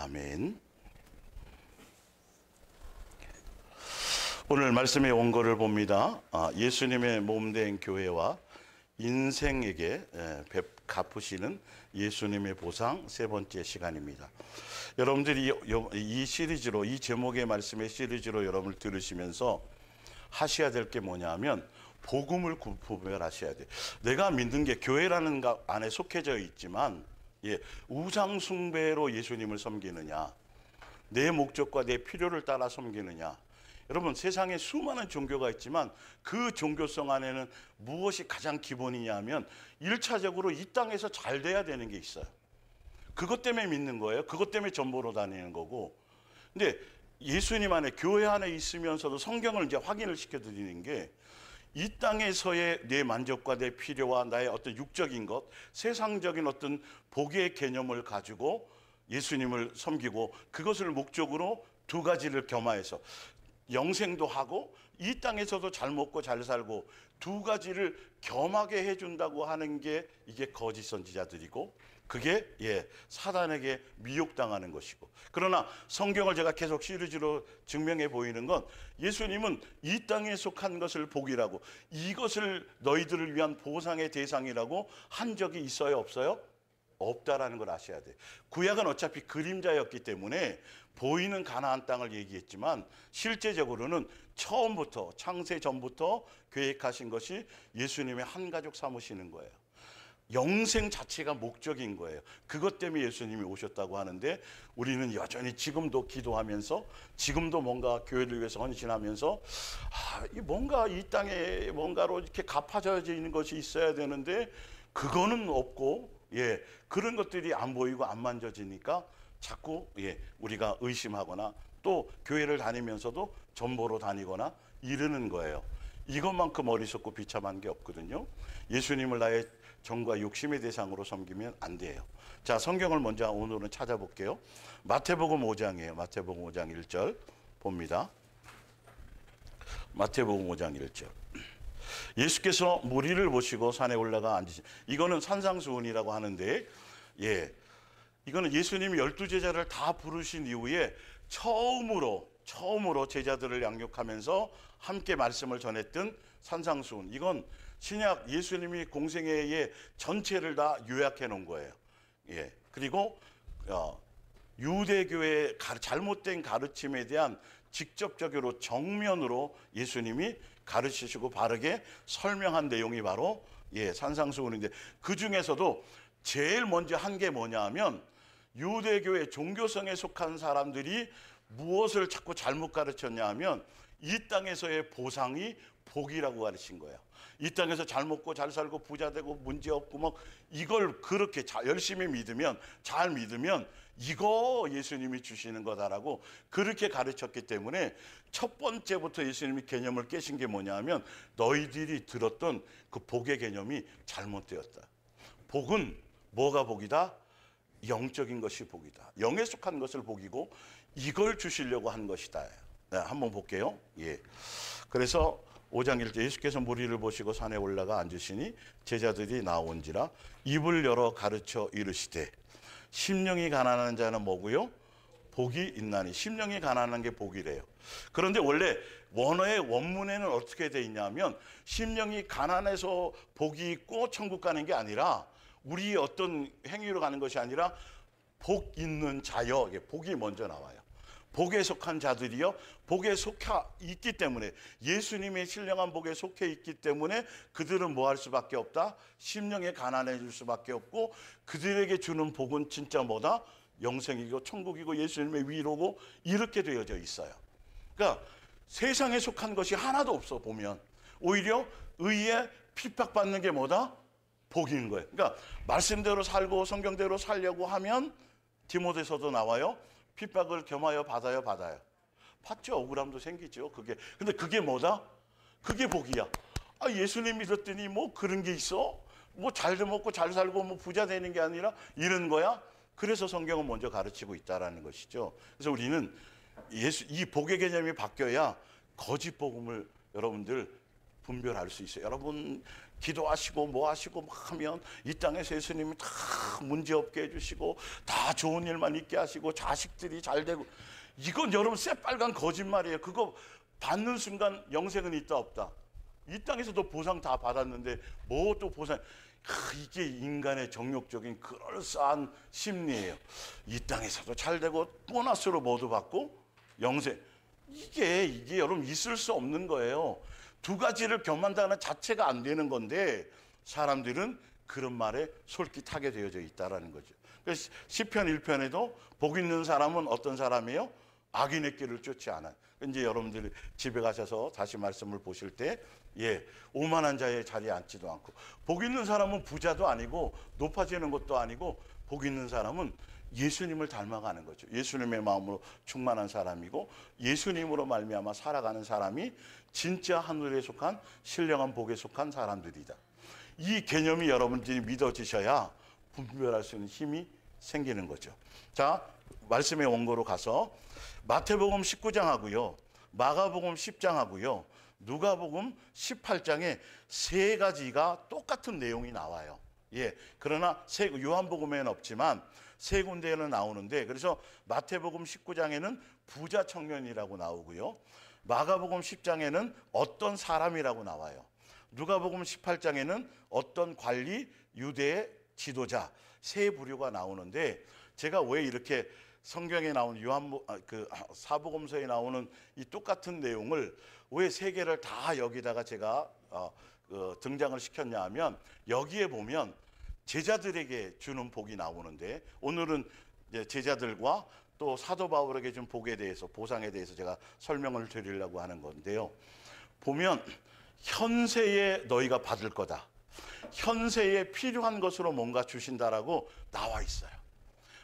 아멘. 오늘 말씀의 원고를 봅니다. 예수님의 몸된 교회와 인생에게 갚으시는 예수님의 보상 세 번째 시간입니다. 여러분들이 이 시리즈로, 이 제목의 말씀의 시리즈로 여러분을 들으시면서 하셔야 될 게 뭐냐면 복음을 구별하셔야 돼요. 내가 믿는 게 교회라는 안에 속해져 있지만 우상 숭배로 예수님을 섬기느냐, 내 목적과 내 필요를 따라 섬기느냐. 여러분, 세상에 수많은 종교가 있지만 그 종교성 안에는 무엇이 가장 기본이냐 하면 1차적으로 이 땅에서 잘 돼야 되는 게 있어요. 그것 때문에 믿는 거예요. 그것 때문에 전보로 다니는 거고. 근데 예수님 안에, 교회 안에 있으면서도 성경을 이제 확인을 시켜드리는 게, 이 땅에서의 내 만족과 내 필요와 나의 어떤 육적인 것, 세상적인 어떤 복의 개념을 가지고 예수님을 섬기고, 그것을 목적으로 두 가지를 겸하여서 영생도 하고 이 땅에서도 잘 먹고 잘 살고 두 가지를 겸하게 해준다고 하는 게 이게 거짓 선지자들이고, 그게 사단에게 미혹당하는 것이고. 그러나 성경을 제가 계속 시리즈로 증명해 보이는 건, 예수님은 이 땅에 속한 것을 복이라고, 이것을 너희들을 위한 보상의 대상이라고 한 적이 있어요, 없어요? 없다라는 걸 아셔야 돼요. 구약은 어차피 그림자였기 때문에 보이는 가나안 땅을 얘기했지만, 실제적으로는 처음부터, 창세 전부터 계획하신 것이 예수님의 한 가족 삼으시는 거예요. 영생 자체가 목적인 거예요. 그것 때문에 예수님이 오셨다고 하는데, 우리는 여전히 지금도 기도하면서, 지금도 뭔가 교회를 위해서 헌신하면서, 뭔가 이 땅에 뭔가로 이렇게 갚아져야 있는 것이 있어야 되는데 그거는 없고, 그런 것들이 안 보이고 안 만져지니까 자꾸 우리가 의심하거나, 또 교회를 다니면서도 전보로 다니거나 이러는 거예요. 이것만큼 어리석고 비참한 게 없거든요. 예수님을 나의 정과 욕심의 대상으로 섬기면 안 돼요. 자, 성경을 먼저 오늘은 찾아볼게요. 마태복음 5장이에요. 마태복음 5장 1절 봅니다. 마태복음 5장 1절. 예수께서 무리를 보시고 산에 올라가 앉으신, 이거는 산상수훈이라고 하는데, 이거는 예수님이 12제자를 다 부르신 이후에 처음으로 제자들을 양육하면서 함께 말씀을 전했던 산상수훈. 이건 신약 예수님이 공생애의 전체를 다 요약해 놓은 거예요. 그리고 유대교의 잘못된 가르침에 대한 직접적으로 정면으로 예수님이 가르치시고 바르게 설명한 내용이 바로 산상수훈인데, 그 중에서도 제일 먼저 한 게 뭐냐 하면, 유대교의 종교성에 속한 사람들이 무엇을 자꾸 잘못 가르쳤냐 하면, 이 땅에서의 보상이 복이라고 가르친 거예요. 이 땅에서 잘 먹고 잘 살고 부자 되고 문제 없고 이걸 그렇게 열심히 믿으면, 잘 믿으면 이거 예수님이 주시는 거다라고 그렇게 가르쳤기 때문에, 첫 번째부터 예수님이 개념을 깨신 게 뭐냐 하면, 너희들이 들었던 그 복의 개념이 잘못되었다. 복은 뭐가 복이다? 영적인 것이 복이다. 영에 속한 것을 복이고 이걸 주시려고 한 것이다. 한번 볼게요. 그래서 5장 1절, 예수께서 무리를 보시고 산에 올라가 앉으시니 제자들이 나온지라 입을 열어 가르쳐 이르시되, 심령이 가난한 자는 뭐고요? 복이 있나니. 심령이 가난한 게 복이래요. 그런데 원래 원어의 원문에는 어떻게 돼 있냐면, 심령이 가난해서 복이 있고 천국 가는 게 아니라, 우리 어떤 행위로 가는 것이 아니라, 복 있는 자여, 복이 먼저 나와요. 복에 속한 자들이요, 복에 속해 있기 때문에, 예수님의 신령한 복에 속해 있기 때문에 그들은 뭐 할 수밖에 없다? 심령에 가난해질 수밖에 없고, 그들에게 주는 복은 진짜 뭐다? 영생이고 천국이고 예수님의 위로고, 이렇게 되어져 있어요. 그러니까 세상에 속한 것이 하나도 없어 보면, 오히려 의에 핍박받는 게 뭐다? 복인 거예요. 그러니까 말씀대로 살고 성경대로 살려고 하면, 디모데서도 나와요. 핍박을 겸하여 받아요, 받아요. 받죠. 억울함도 생기죠. 근데 그게 뭐다? 그게 복이야. 예수님 믿었더니 뭐 그런 게 있어? 뭐 잘 먹고 잘 살고 뭐 부자 되는 게 아니라 이런 거야? 그래서 성경은 먼저 가르치고 있다라는 것이죠. 그래서 우리는 이 복의 개념이 바뀌어야 거짓 복음을 여러분들 분별할 수 있어요. 여러분, 기도하시고 뭐 하시고 막 하면 이 땅에서 예수님이 다 문제없게 해주시고 다 좋은 일만 있게 하시고 자식들이 잘 되고, 이건 여러분 새빨간 거짓말이에요. 그거 받는 순간 영생은 있다 없다. 이 땅에서도 보상 다 받았는데 뭐 또 보상. 이게 인간의 정욕적인 그럴싸한 심리예요. 이 땅에서도 잘 되고 보너스로 모두 받고 영생. 이게 여러분 있을 수 없는 거예요. 두 가지를 겸한다는 자체가 안 되는 건데 사람들은 그런 말에 솔깃하게 되어져 있다라는 거죠. 그래서 시편 1편에도 복 있는 사람은 어떤 사람이에요? 악인의 길을 쫓지 않아요. 이제 여러분들이 집에 가셔서 다시 말씀을 보실 때, 오만한 자의 자리에 앉지도 않고, 복 있는 사람은 부자도 아니고 높아지는 것도 아니고, 복 있는 사람은 예수님을 닮아가는 거죠. 예수님의 마음으로 충만한 사람이고 예수님으로 말미암아 살아가는 사람이 진짜 하늘에 속한 신령한 복에 속한 사람들이다. 이 개념이 여러분들이 믿어지셔야 분별할 수 있는 힘이 생기는 거죠. 자, 말씀의 원고로 가서 마태복음 19장하고요, 마가복음 10장하고요, 누가복음 18장에 세 가지가 똑같은 내용이 나와요. 그러나 요한복음에는 없지만 세 군데에는 나오는데, 그래서 마태복음 19장에는 부자 청년이라고 나오고요, 마가복음 10장에는 어떤 사람이라고 나와요. 누가복음 18장에는 어떤 관리, 유대의 지도자, 세 부류가 나오는데, 제가 왜 이렇게 성경에 나오는 사복음서에 나오는 이 똑같은 내용을 왜 세 개를 다 여기다가 제가 등장을 시켰냐 하면, 여기에 보면 제자들에게 주는 복이 나오는데, 오늘은 제자들과 또 사도 바울에게 준 복에 대해서, 보상에 대해서 제가 설명을 드리려고 하는 건데요. 보면 현세에 너희가 받을 거다, 현세에 필요한 것으로 뭔가 주신다라고 나와 있어요.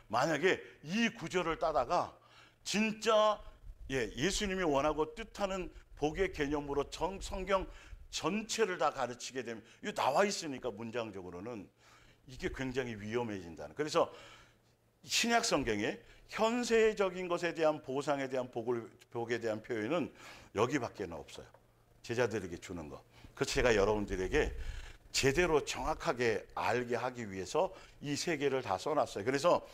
만약에 이 구절을 따다가 진짜 예수님이 원하고 뜻하는 복의 개념으로 성경 전체를 다 가르치게 되면, 이거 나와 있으니까 문장적으로는 이게 굉장히 위험해진다는. 그래서 신약 성경에 현세적인 것에 대한 보상에 대한 복에 대한 표현은 여기밖에는 없어요. 제자들에게 주는 거. 그래서 제가 여러분들에게 제대로 정확하게 알게 하기 위해서 이 세 개를 다 써놨어요. 그래서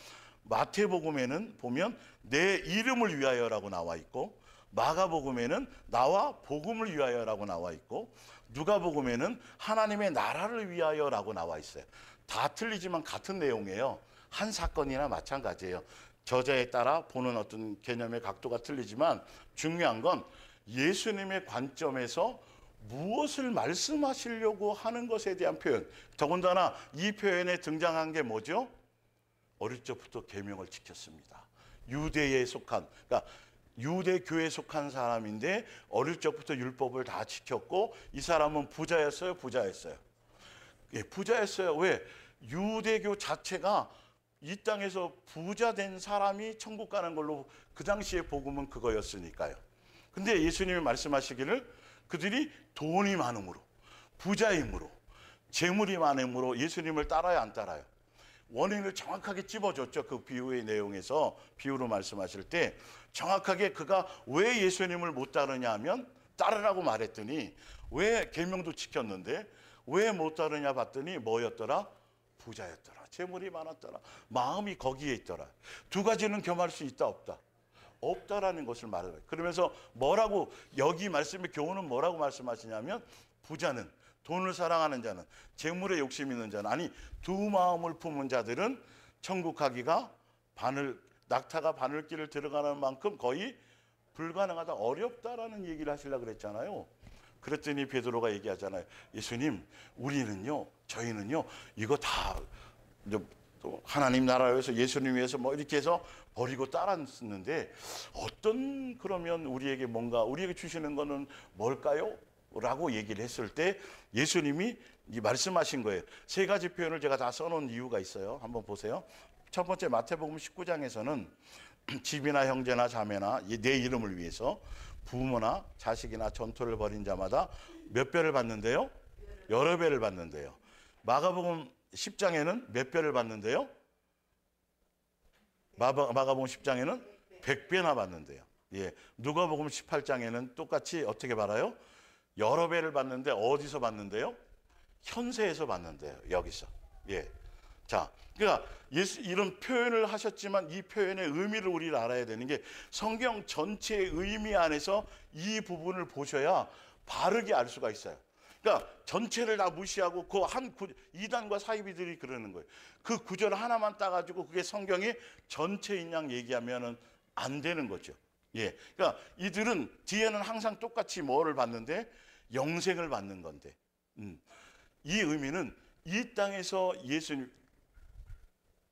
마태복음에는 보면 내 이름을 위하여라고 나와 있고, 마가복음에는 나와 복음을 위하여라고 나와 있고, 누가복음에는 하나님의 나라를 위하여라고 나와 있어요. 다 틀리지만 같은 내용이에요. 한 사건이나 마찬가지예요. 저자에 따라 보는 어떤 개념의 각도가 틀리지만 중요한 건 예수님의 관점에서 무엇을 말씀하시려고 하는 것에 대한 표현. 더군다나 이 표현에 등장한 게 뭐죠? 어릴 적부터 계명을 지켰습니다. 유대에 속한, 그러니까 유대교에 속한 사람인데 어릴 적부터 율법을 다 지켰고, 이 사람은 부자였어요, 부자였어요? 부자였어요. 왜? 유대교 자체가 이 땅에서 부자 된 사람이 천국 가는 걸로, 그 당시의 복음은 그거였으니까요. 근데 예수님이 말씀하시기를 그들이 돈이 많음으로, 부자임으로, 재물이 많음으로 예수님을 따라야 안 따라요? 원인을 정확하게 찝어줬죠. 그 비유의 내용에서 비유로 말씀하실 때 정확하게 그가 왜 예수님을 못 따르냐 하면, 따르라고 말했더니 왜 계명도 지켰는데 왜 못 따르냐 봤더니 뭐였더라? 부자였더라. 재물이 많았더라. 마음이 거기에 있더라. 두 가지는 겸할 수 있다 없다? 없다라는 것을 말해요. 그러면서 뭐라고, 여기 말씀의 교훈은 뭐라고 말씀하시냐면, 부자는, 돈을 사랑하는 자는, 재물에 욕심 있는 자는, 아니 두 마음을 품은 자들은 천국 가기가 낙타가 바늘길을 들어가는 만큼 거의 불가능하다, 어렵다라는 얘기를 하시려고 그랬잖아요. 그랬더니 베드로가 얘기하잖아요. 예수님, 우리는요, 저희는요, 이거 다 하나님 나라를 위해서, 예수님 위해서 뭐 이렇게 해서 버리고 따랐는데, 어떤, 그러면 우리에게 뭔가, 우리에게 주시는 거는 뭘까요? 라고 얘기를 했을 때 예수님이 말씀하신 거예요. 세 가지 표현을 제가 다 써놓은 이유가 있어요. 한번 보세요. 첫 번째, 마태복음 19장에서는 집이나 형제나 자매나 내 이름을 위해서 부모나 자식이나 전토를 벌인 자마다 몇 배를 받는데요? 여러 배를 받는데요. 마가복음 10장에는 몇 배를 받는데요? 마가복음 10장에는 100배나 받는데요. 누가복음 18장에는 똑같이 어떻게 받아요? 여러 배를 받는데 어디서 받는데요? 현세에서 받는데요. 여기서. 예. 자, 그러니까 예수 이런 표현을 하셨지만 이 표현의 의미를 우리가 알아야 되는 게 성경 전체의 의미 안에서 이 부분을 보셔야 바르게 알 수가 있어요. 그러니까 전체를 다 무시하고 그 한 이단과 사이비들이 그러는 거예요. 그 구절 하나만 따가지고 그게 성경이 전체인 양 얘기하면은 안 되는 거죠. 예. 그러니까 이들은 뒤에는 항상 똑같이 뭐를 받는데 영생을 받는 건데, 이 의미는 이 땅에서 예수님,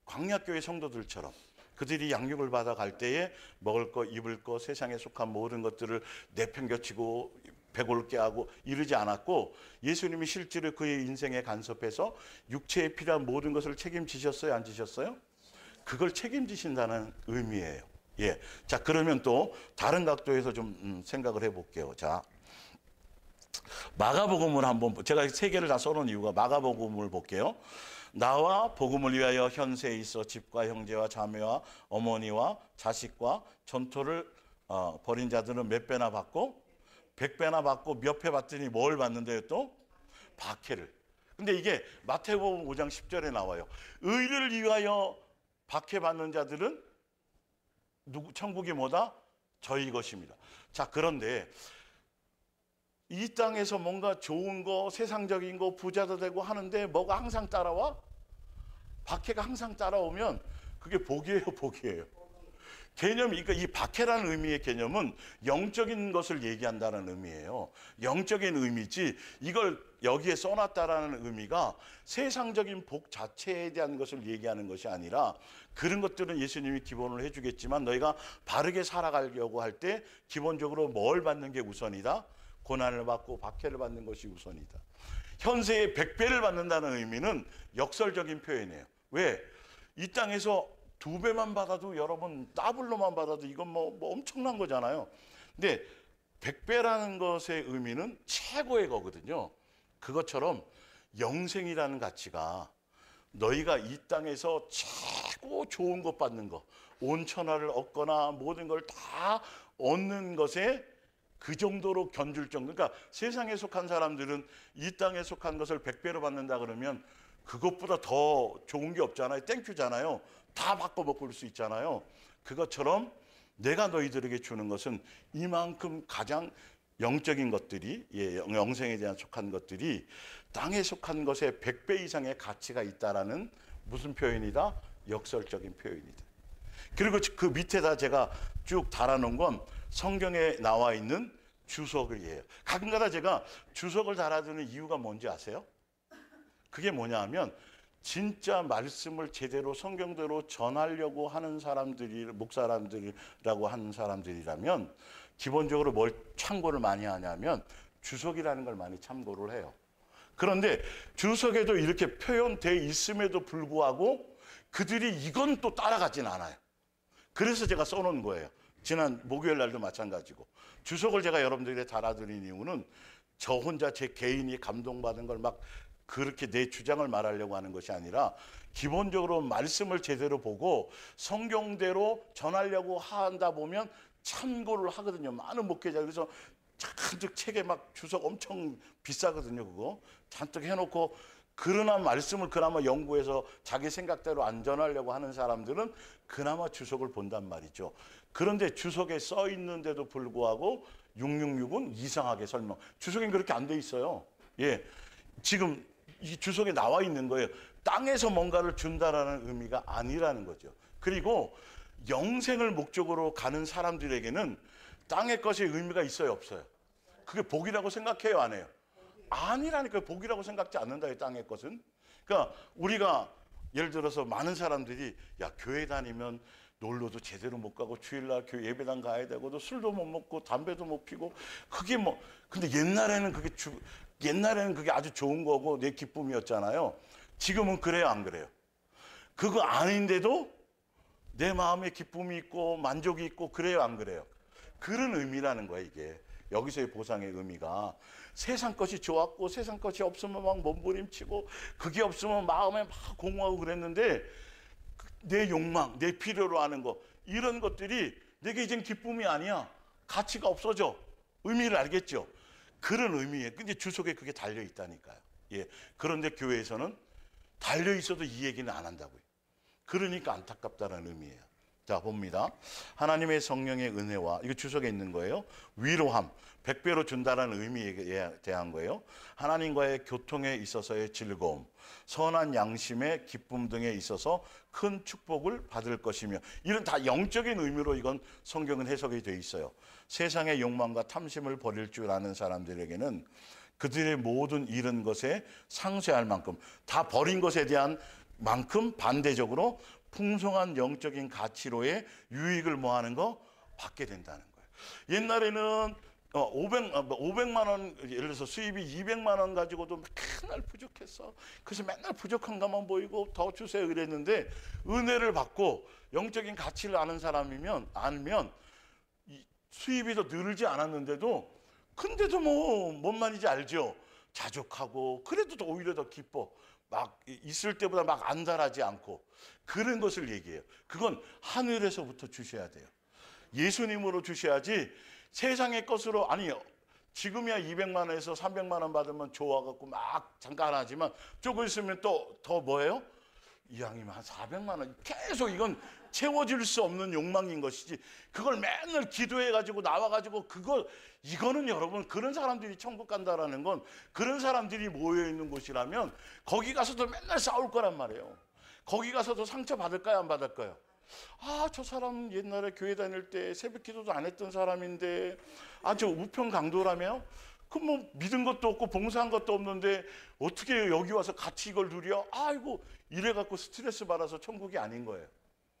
광야교회 성도들처럼 그들이 양육을 받아갈 때에 먹을 거, 입을 거, 세상에 속한 모든 것들을 내팽겨치고 배골게 하고 이러지 않았고, 예수님이 실제로 그의 인생에 간섭해서 육체에 필요한 모든 것을 책임지셨어요? 안 지셨어요? 그걸 책임지신다는 의미예요. 예. 자, 그러면 또 다른 각도에서 좀 생각을 해볼게요. 자, 마가복음을 한번, 제가 세 개를 다 써놓은 이유가 마가복음을 볼게요. 나와 복음을 위하여 현세에 있어 집과 형제와 자매와 어머니와 자식과 전토를 벌인 자들은 몇 배나 받고 100배나 받고 몇 배 받더니 뭘 받는데요? 또 박해를. 근데 이게 마태복음 5장 10절에 나와요. 의를 위하여 박해받는 자들은 천국이 뭐다? 저희 것입니다. 자, 그런데 이 땅에서 뭔가 좋은 거, 세상적인 거, 부자도 되고 하는데 뭐가 항상 따라와? 박해가 항상 따라오면 그게 복이에요, 복이에요? 개념이, 그러니까 이 박해라는 의미의 개념은 영적인 것을 얘기한다는 의미예요. 영적인 의미지 이걸 여기에 써놨다라는 의미가 세상적인 복 자체에 대한 것을 얘기하는 것이 아니라, 그런 것들은 예수님이 기본을 해주겠지만 너희가 바르게 살아가려고 할 때 기본적으로 뭘 받는 게 우선이다? 고난을 받고 박해를 받는 것이 우선이다. 현세에 100배를 받는다는 의미는 역설적인 표현이에요. 왜? 이 땅에서 2배만 받아도, 여러분 더블로만 받아도 이건 뭐 엄청난 거잖아요. 근데 100배라는 것의 의미는 최고의 거거든요. 그것처럼 영생이라는 가치가 너희가 이 땅에서 최고 좋은 것 받는 거, 온 천하를 얻거나 모든 걸 다 얻는 것에 그 정도로 견줄 정도. 그러니까 세상에 속한 사람들은 이 땅에 속한 것을 100배로 받는다 그러면 그것보다 더 좋은 게 없잖아요. 땡큐잖아요. 다 바꿔먹고 그럴 수 있잖아요. 그것처럼 내가 너희들에게 주는 것은 이만큼 가장 영적인 것들이, 영생에 대한 속한 것들이 땅에 속한 것에 100배 이상의 가치가 있다라는 무슨 표현이다? 역설적인 표현이다. 그리고 그 밑에다 제가 쭉 달아놓은 건 성경에 나와 있는 주석이에요. 가끔가다 제가 주석을 달아두는 이유가 뭔지 아세요? 그게 뭐냐 하면 진짜 말씀을 제대로 성경대로 전하려고 하는 사람들이, 목사람들이라고 하는 사람들이라면 기본적으로 뭘 참고를 많이 하냐면 주석이라는 걸 많이 참고를 해요. 그런데 주석에도 이렇게 표현되어 있음에도 불구하고 그들이 이건 또 따라가진 않아요. 그래서 제가 써놓은 거예요. 지난 목요일 날도 마찬가지고. 주석을 제가 여러분들에게 달아드린 이유는 저 혼자 제 개인이 감동받은 걸 막 그렇게 내 주장을 말하려고 하는 것이 아니라, 기본적으로 말씀을 제대로 보고 성경대로 전하려고 한다 보면 참고를 하거든요. 많은 목회자. 그래서 잔뜩 책에 막 주석 엄청 비싸거든요. 그거 잔뜩 해놓고, 그러나 말씀을 그나마 연구해서 자기 생각대로 안 전하려고 하는 사람들은 그나마 주석을 본단 말이죠. 그런데 주석에 써 있는데도 불구하고 666은 이상하게 설명. 주석엔 그렇게 안 돼 있어요. 예, 지금 이 주석에 나와 있는 거예요. 땅에서 뭔가를 준다라는 의미가 아니라는 거죠. 그리고 영생을 목적으로 가는 사람들에게는 땅의 것이 의미가 있어요, 없어요? 그게 복이라고 생각해요, 안 해요? 아니라니까요. 복이라고 생각지 않는다, 이 땅의 것은. 그러니까 우리가 예를 들어서 많은 사람들이 야, 교회 다니면 놀러도 제대로 못 가고 주일날 교회 예배당 가야 되고도 술도 못 먹고 담배도 못 피고, 그게 뭐, 근데 옛날에는 그게 아주 좋은 거고 내 기쁨이었잖아요. 지금은 그래요, 안 그래요? 그거 아닌데도 내 마음에 기쁨이 있고 만족이 있고 그래요, 안 그래요? 그런 의미라는 거야, 이게. 여기서의 보상의 의미가 세상 것이 좋았고 세상 것이 없으면 막 몸부림치고 그게 없으면 마음에 막 공허하고 그랬는데, 내 욕망, 내 필요로 하는 거, 이런 것들이 내게 이젠 기쁨이 아니야. 가치가 없어져. 의미를 알겠죠? 그런 의미에. 근데 주석에 그게 달려 있다니까요. 예. 그런데 교회에서는 달려 있어도 이 얘기는 안 한다고요. 그러니까 안타깝다는 의미예요. 자, 봅니다. 하나님의 성령의 은혜와, 이거 주석에 있는 거예요. 위로함, 100배로 준다는 의미에 대한 거예요. 하나님과의 교통에 있어서의 즐거움, 선한 양심의 기쁨 등에 있어서 큰 축복을 받을 것이며, 이런 다 영적인 의미로 이건 성경은 해석이 되어 있어요. 세상의 욕망과 탐심을 버릴 줄 아는 사람들에게는 그들의 모든 잃은 것에 상쇄할 만큼, 다 버린 것에 대한 만큼 반대적으로 풍성한 영적인 가치로의 유익을 뭐하는 거? 받게 된다는 거예요. 옛날에는 500만 원, 예를 들어서 수입이 200만 원 가지고도 맨날 부족했어. 그래서 맨날 부족한 것만 보이고 더 주세요 이랬는데, 은혜를 받고 영적인 가치를 아는 사람이면 알면 수입이 더 늘지 않았는데도, 근데도 뭔 말인지 알죠? 자족하고, 그래도 더 오히려 더 기뻐. 막 있을 때보다 막 안달하지 않고, 그런 것을 얘기해요. 그건 하늘에서부터 주셔야 돼요. 예수님으로 주셔야지 세상의 것으로, 아니 지금이야 200만 원에서 300만 원 받으면 좋아갖고 막 잠깐 하지만 조금 있으면 또 더 뭐예요? 이왕이면 한 400만 원, 계속 이건 채워질 수 없는 욕망인 것이지, 그걸 맨날 기도해가지고 나와가지고 이거는 여러분, 그런 사람들이 천국 간다라는 건 그런 사람들이 모여있는 곳이라면 거기 가서도 맨날 싸울 거란 말이에요. 거기 가서도 상처 받을까요, 안 받을까요? 아, 저 사람 옛날에 교회 다닐 때 새벽 기도도 안 했던 사람인데, 저 우편 강도라며? 그럼 뭐 믿은 것도 없고 봉사한 것도 없는데 어떻게 여기 와서 같이 이걸 누려? 아이고, 이래갖고 스트레스 받아서 천국이 아닌 거예요.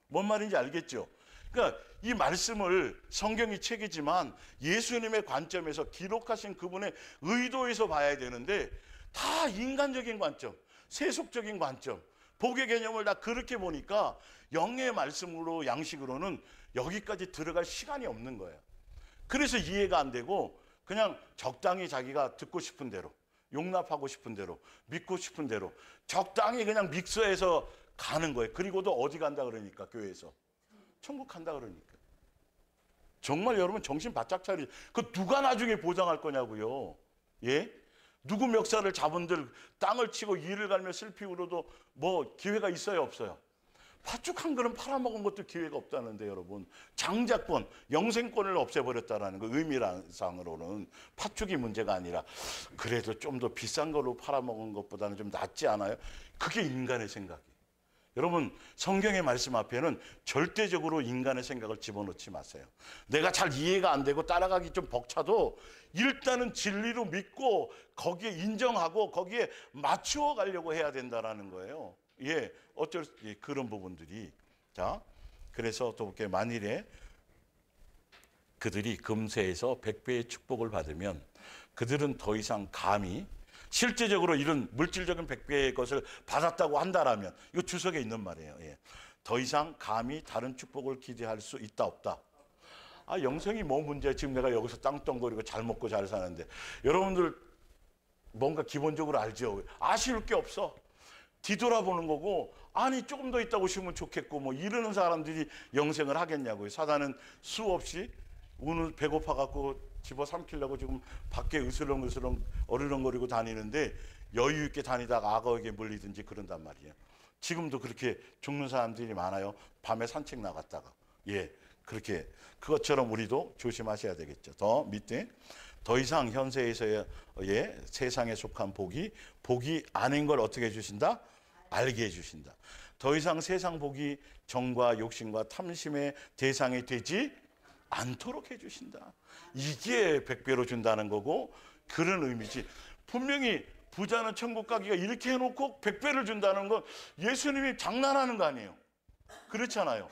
뭔 말인지 알겠죠? 그러니까 이 말씀을 성경이 책이지만 예수님의 관점에서 기록하신 그분의 의도에서 봐야 되는데, 다 인간적인 관점, 세속적인 관점, 복의 개념을 다 그렇게 보니까 영의 말씀으로, 양식으로는 여기까지 들어갈 시간이 없는 거예요. 그래서 이해가 안 되고 그냥 적당히 자기가 듣고 싶은 대로, 용납하고 싶은 대로, 믿고 싶은 대로 적당히 그냥 믹서해서 가는 거예요. 그리고도 어디 간다 그러니까, 교회에서 천국 간다 그러니까. 정말 여러분 정신 바짝 차리지. 그 누가 나중에 보장할 거냐고요. 예? 누구 멱살을 잡은들 땅을 치고 이를 갈며 슬피우로도 뭐 기회가 있어요, 없어요? 팥죽 한 그릇 팔아먹은 것도 기회가 없다는데, 여러분. 장자권, 영생권을 없애버렸다는 그 의미상으로는 팥죽이 문제가 아니라, 그래도 좀 더 비싼 걸로 팔아먹은 것보다는 좀 낫지 않아요? 그게 인간의 생각이에요. 여러분, 성경의 말씀 앞에는 절대적으로 인간의 생각을 집어넣지 마세요. 내가 잘 이해가 안 되고 따라가기 좀 벅차도 일단은 진리로 믿고 거기에 인정하고 거기에 맞추어 가려고 해야 된다는 거예요. 예, 그런 부분들이. 자, 그래서 또 볼게요. 만일에 그들이 금세에서 100배의 축복을 받으면 그들은 더 이상 감히, 실제적으로 이런 물질적인 100배의 것을 받았다고 한다라면, 이거 주석에 있는 말이에요. 예. 더 이상 감히 다른 축복을 기대할 수 있다, 없다? 영생이 뭐 문제야? 지금 내가 여기서 땅덩거리고 잘 먹고 잘 사는데. 여러분들 뭔가 기본적으로 알죠? 아쉬울 게 없어. 뒤돌아보는 거고, 아니 조금 더 있다고 싶으면 좋겠고, 뭐 이러는 사람들이 영생을 하겠냐고요. 사단은 수없이 오늘 배고파갖고 집어삼키려고 지금 밖에 으슬렁으슬렁 어르렁거리고 다니는데, 여유 있게 다니다가 악어에게 물리든지 그런단 말이에요. 지금도 그렇게 죽는 사람들이 많아요. 밤에 산책 나갔다가. 예, 그렇게. 그것처럼 우리도 조심하셔야 되겠죠. 더 밑에, 더 이상 현세에서의 세상에 속한 복이 아닌 걸 어떻게 해주신다? 알게 해주신다. 더 이상 세상 복이 정과 욕심과 탐심의 대상이 되지 않도록 해주신다. 이게 100배로 준다는 거고, 그런 의미지. 분명히 부자는 천국 가기가 이렇게 해놓고 100배를 준다는 건 예수님이 장난하는 거 아니에요. 그렇잖아요.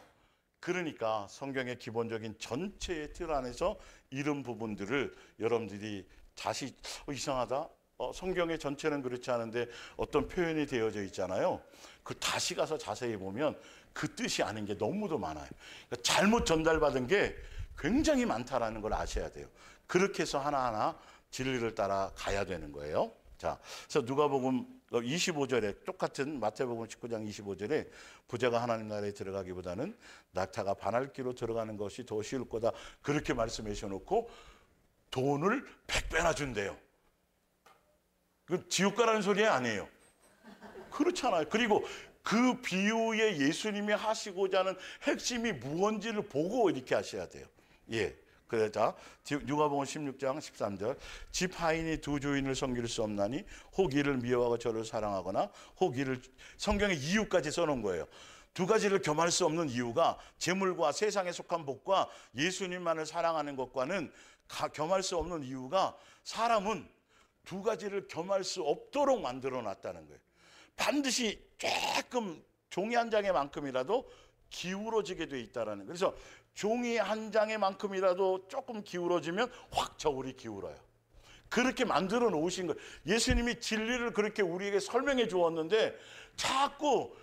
그러니까 성경의 기본적인 전체의 틀 안에서 이런 부분들을 여러분들이 다시, 이상하다, 성경의 전체는 그렇지 않은데 어떤 표현이 되어져 있잖아요. 그 다시 가서 자세히 보면 그 뜻이 아닌 게 너무도 많아요. 그러니까 잘못 전달받은 게 굉장히 많다라는 걸 아셔야 돼요. 그렇게 해서 하나하나 진리를 따라 가야 되는 거예요. 자, 그래서 누가복음 25절에, 똑같은 마태복음 19장 25절에 부자가 하나님 나라에 들어가기보다는 낙타가 바늘기로 들어가는 것이 더 쉬울 거다, 그렇게 말씀해 주셔놓고 돈을 100배나 준대요. 그 지옥 가라는 소리 아니에요. 그렇잖아요. 그리고 그 비유에 예수님이 하시고자 하는 핵심이 무언지를 보고 이렇게 하셔야 돼요. 예. 그래서 누가복음 16장 13절 집 하인이 두 주인을 섬길 수 없나니 혹 이를 미워하고 저를 사랑하거나 혹 이를 성경에 이유까지 써놓은 거예요. 두 가지를 겸할 수 없는 이유가 재물과 세상에 속한 복과 예수님만을 사랑하는 것과는 겸할 수 없는 이유가 사람은 두 가지를 겸할 수 없도록 만들어 놨다는 거예요. 반드시 조금 종이 한 장에만큼이라도 기울어지게 돼 있다라는 거예요. 그래서 종이 한 장에만큼이라도 조금 기울어지면 확 저울이 기울어요. 그렇게 만들어 놓으신 거예요. 예수님이 진리를 그렇게 우리에게 설명해 주었는데 자꾸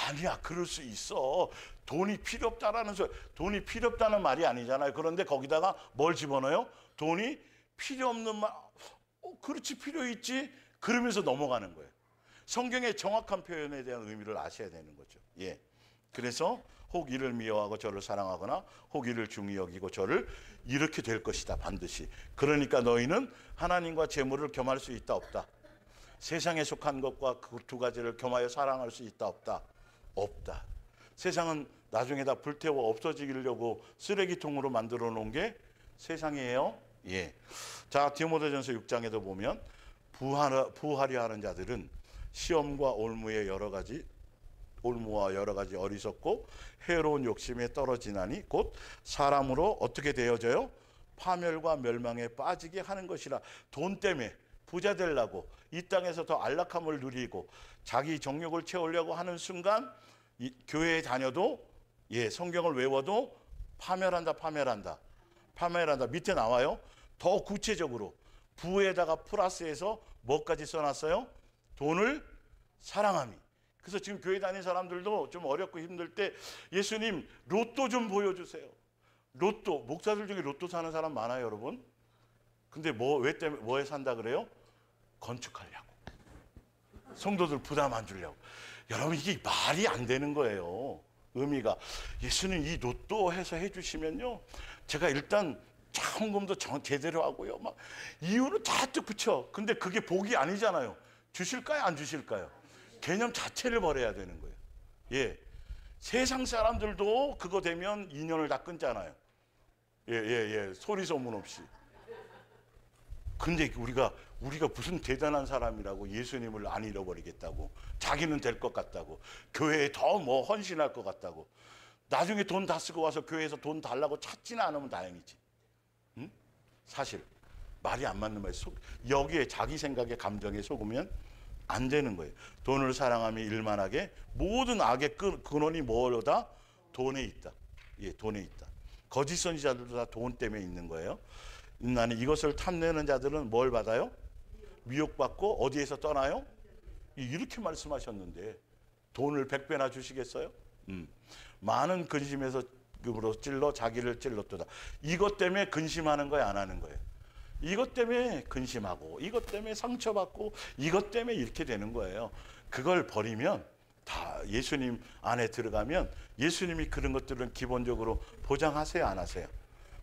아니야 그럴 수 있어. 돈이 필요 없다라는 소리. 돈이 필요 없다는 말이 아니잖아요. 그런데 거기다가 뭘 집어넣어요? 돈이 필요 없는 말. 그렇지 필요 있지. 그러면서 넘어가는 거예요. 성경의 정확한 표현에 대한 의미를 아셔야 되는 거죠. 예. 그래서 혹 이를 미워하고 저를 사랑하거나 혹 이를 중히 여기고 저를 이렇게 될 것이다 반드시. 그러니까 너희는 하나님과 재물을 겸할 수 있다 없다. 세상에 속한 것과 그 두 가지를 겸하여 사랑할 수 있다 없다. 없다. 세상은 나중에 다 불태워 없어지려고 쓰레기통으로 만들어 놓은 게 세상이에요. 예. 자, 디모데전서 6장에도 보면 부하려 하는 자들은 시험과 올무와 여러 가지 어리석고 해로운 욕심에 떨어지나니 곧 사람으로 어떻게 되어져요? 파멸과 멸망에 빠지게 하는 것이라. 돈 때문에 부자 되려고 이 땅에서 더 안락함을 누리고 자기 정욕을 채우려고 하는 순간 교회에 다녀도 성경을 외워도 파멸한다. 밑에 나와요. 더 구체적으로 부에다가 플러스해서 뭐까지 써놨어요? 돈을 사랑함이. 그래서 지금 교회 다니는 사람들도 좀 어렵고 힘들 때 예수님 로또 좀 보여주세요. 로또, 목사들 중에 로또 사는 사람 많아요, 여러분. 근데 뭐에 산다 그래요? 건축하려고. 성도들 부담 안 주려고. 여러분 이게 말이 안 되는 거예요. 의미가. 예수님 이 로또 해서 해주시면요. 제가 일단 헌금도 제대로 하고요. 막 이유는 잔뜩 붙여. 근데 그게 복이 아니잖아요. 주실까요? 안 주실까요? 개념 자체를 버려야 되는 거예요. 예. 세상 사람들도 그거 되면 인연을 다 끊잖아요. 소리 소문 없이. 근데 우리가 무슨 대단한 사람이라고 예수님을 안 잃어버리겠다고, 자기는 될 것 같다고, 교회에 더 뭐 헌신할 것 같다고, 나중에 돈 다 쓰고 와서 교회에서 돈 달라고 찾지는 않으면 다행이지. 응? 사실 말이 안 맞는 말이에요. 여기에 자기 생각에 감정에 속으면 안 되는 거예요. 돈을 사랑하며 일만하게 모든 악의 근원이 뭐다? 돈에 있다. 예, 돈에 있다. 거짓 선지자들도 다 돈 때문에 있는 거예요. 나는 이것을 탐내는 자들은 뭘 받아요? 미혹받고 어디에서 떠나요? 이렇게 말씀하셨는데 돈을 100배나 주시겠어요? 많은 근심에서 찔러 자기를 찔렀도다. 이것 때문에 근심하는 거예요, 안 하는 거예요? 이것 때문에 근심하고 이것 때문에 상처받고 이것 때문에 이렇게 되는 거예요. 그걸 버리면 다 예수님 안에 들어가면 예수님이 그런 것들은 기본적으로 보장하세요, 안 하세요?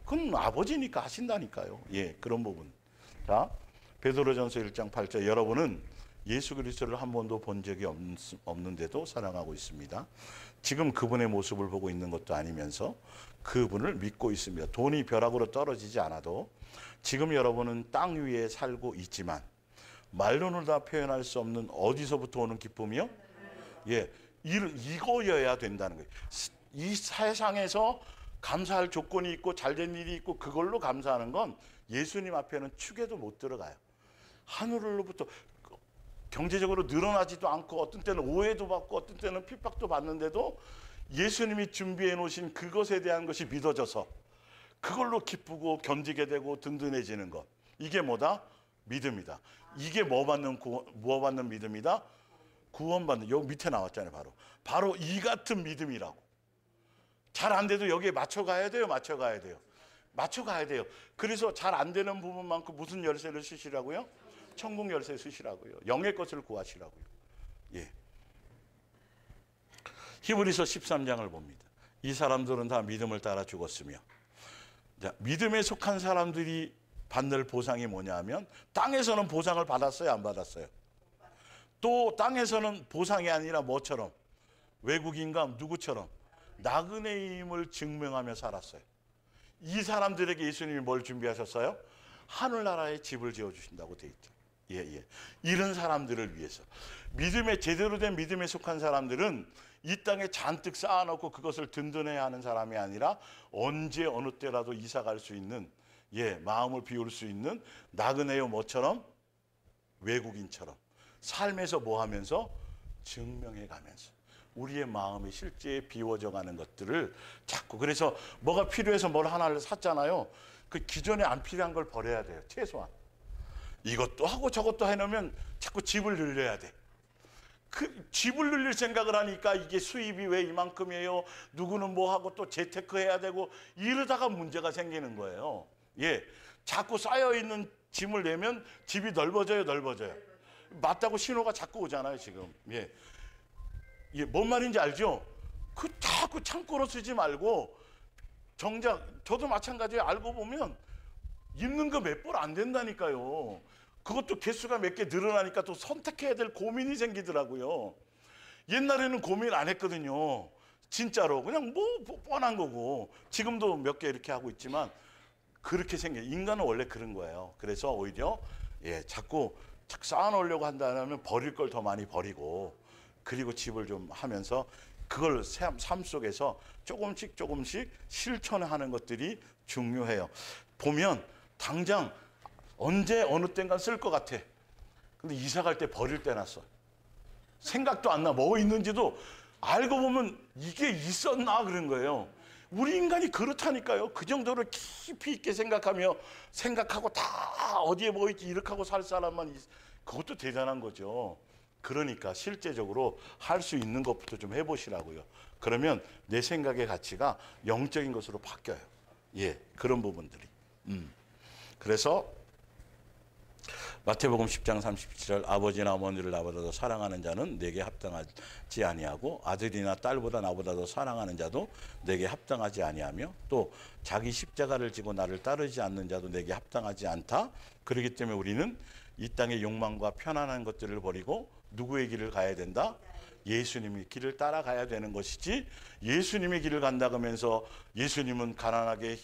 그건 아버지니까 하신다니까요. 예, 그런 부분. 자, 베드로전서 1장 8절. 여러분은 예수 그리스도를 한 번도 본 적이 없는데도 사랑하고 있습니다. 지금 그분의 모습을 보고 있는 것도 아니면서 그분을 믿고 있습니다. 돈이 벼락으로 떨어지지 않아도 지금 여러분은 땅 위에 살고 있지만 말로는 다 표현할 수 없는 어디서부터 오는 기쁨이요? 예, 이거여야 된다는 거예요. 이 세상에서 감사할 조건이 있고 잘된 일이 있고 그걸로 감사하는 건 예수님 앞에는 축에도 못 들어가요. 하늘로부터 경제적으로 늘어나지도 않고 어떤 때는 오해도 받고 어떤 때는 핍박도 받는데도 예수님이 준비해 놓으신 그것에 대한 것이 믿어져서 그걸로 기쁘고 견디게 되고 든든해지는 것. 이게 뭐다? 믿음이다. 이게 뭐 받는 믿음이다? 구원받는. 여기 밑에 나왔잖아요. 바로 이 같은 믿음이라고. 잘 안 돼도 여기에 맞춰가야 돼요. 맞춰가야 돼요. 그래서 잘 안 되는 부분만큼 무슨 열쇠를 쓰시라고요? 천국 열쇠 쓰시라고요. 영의 것을 구하시라고요. 예. 히브리서 13장을 봅니다. 이 사람들은 다 믿음을 따라 죽었으며. 자, 믿음에 속한 사람들이 받는 보상이 뭐냐 하면 땅에서는 보상을 받았어요, 안 받았어요? 또 땅에서는 보상이 아니라 뭐처럼? 외국인과 누구처럼? 나그네임을 증명하며 살았어요. 이 사람들에게 예수님이 뭘 준비하셨어요? 하늘나라에 집을 지어주신다고 돼 있죠. 예. 이런 사람들을 위해서. 믿음에, 제대로 된 믿음에 속한 사람들은 이 땅에 잔뜩 쌓아놓고 그것을 든든해야 하는 사람이 아니라 언제 어느 때라도 이사 갈 수 있는, 마음을 비울 수 있는 나그네요 뭐처럼? 외국인처럼 삶에서 뭐 하면서? 증명해 가면서 우리의 마음이 실제 비워져 가는 것들을 자꾸, 그래서 뭐가 필요해서 뭘 하나를 샀잖아요. 그 기존에 안 필요한 걸 버려야 돼요. 최소한 이것도 하고 저것도 해놓으면 자꾸 집을 늘려야 돼. 그 집을 늘릴 생각을 하니까 이게 수입이 왜 이만큼이에요? 누구는 뭐 하고 또 재테크 해야 되고 이러다가 문제가 생기는 거예요. 자꾸 쌓여있는 짐을 내면 집이 넓어져요, 넓어져요? 맞다고 신호가 자꾸 오잖아요, 지금. 뭔 말인지 알죠? 그 자꾸 창고로 쓰지 말고, 정작 저도 마찬가지예요. 알고 보면 입는 거 몇 벌 안 된다니까요. 그것도 개수가 몇 개 늘어나니까 또 선택해야 될 고민이 생기더라고요. 옛날에는 고민 안 했거든요. 진짜로 그냥 뭐 뻔한 거고, 지금도 몇 개 이렇게 하고 있지만 그렇게 생겨요. 인간은 원래 그런 거예요. 그래서 오히려 자꾸 쌓아놓으려고 한다면 버릴 걸 더 많이 버리고, 그리고 집을 좀 하면서 그걸 삶 속에서 조금씩 실천하는 것들이 중요해요. 보면 당장 언제 어느 땐가 쓸 것 같아. 근데 이사 갈 때 버릴 때 났어. 생각도 안 나. 뭐 있는지도 알고 보면 이게 있었나 그런 거예요. 우리 인간이 그렇다니까요. 그 정도로 깊이 있게 생각하고 다 어디에 뭐 있지 이렇게 하고 살 사람만 그것도 대단한 거죠. 그러니까 실제적으로 할 수 있는 것부터 좀 해보시라고요. 그러면 내 생각의 가치가 영적인 것으로 바뀌어요. 그런 부분들이. 그래서 마태복음 10장 37절 아버지나 어머니를 나보다 더 사랑하는 자는 내게 합당하지 아니하고 아들이나 딸보다 나보다 더 사랑하는 자도 내게 합당하지 아니하며 또 자기 십자가를 지고 나를 따르지 않는 자도 내게 합당하지 않다. 그렇기 때문에 우리는 이 땅의 욕망과 편안한 것들을 버리고 누구의 길을 가야 된다? 예수님의 길을 따라가야 되는 것이지, 예수님의 길을 간다 그러면서 예수님은 가난하게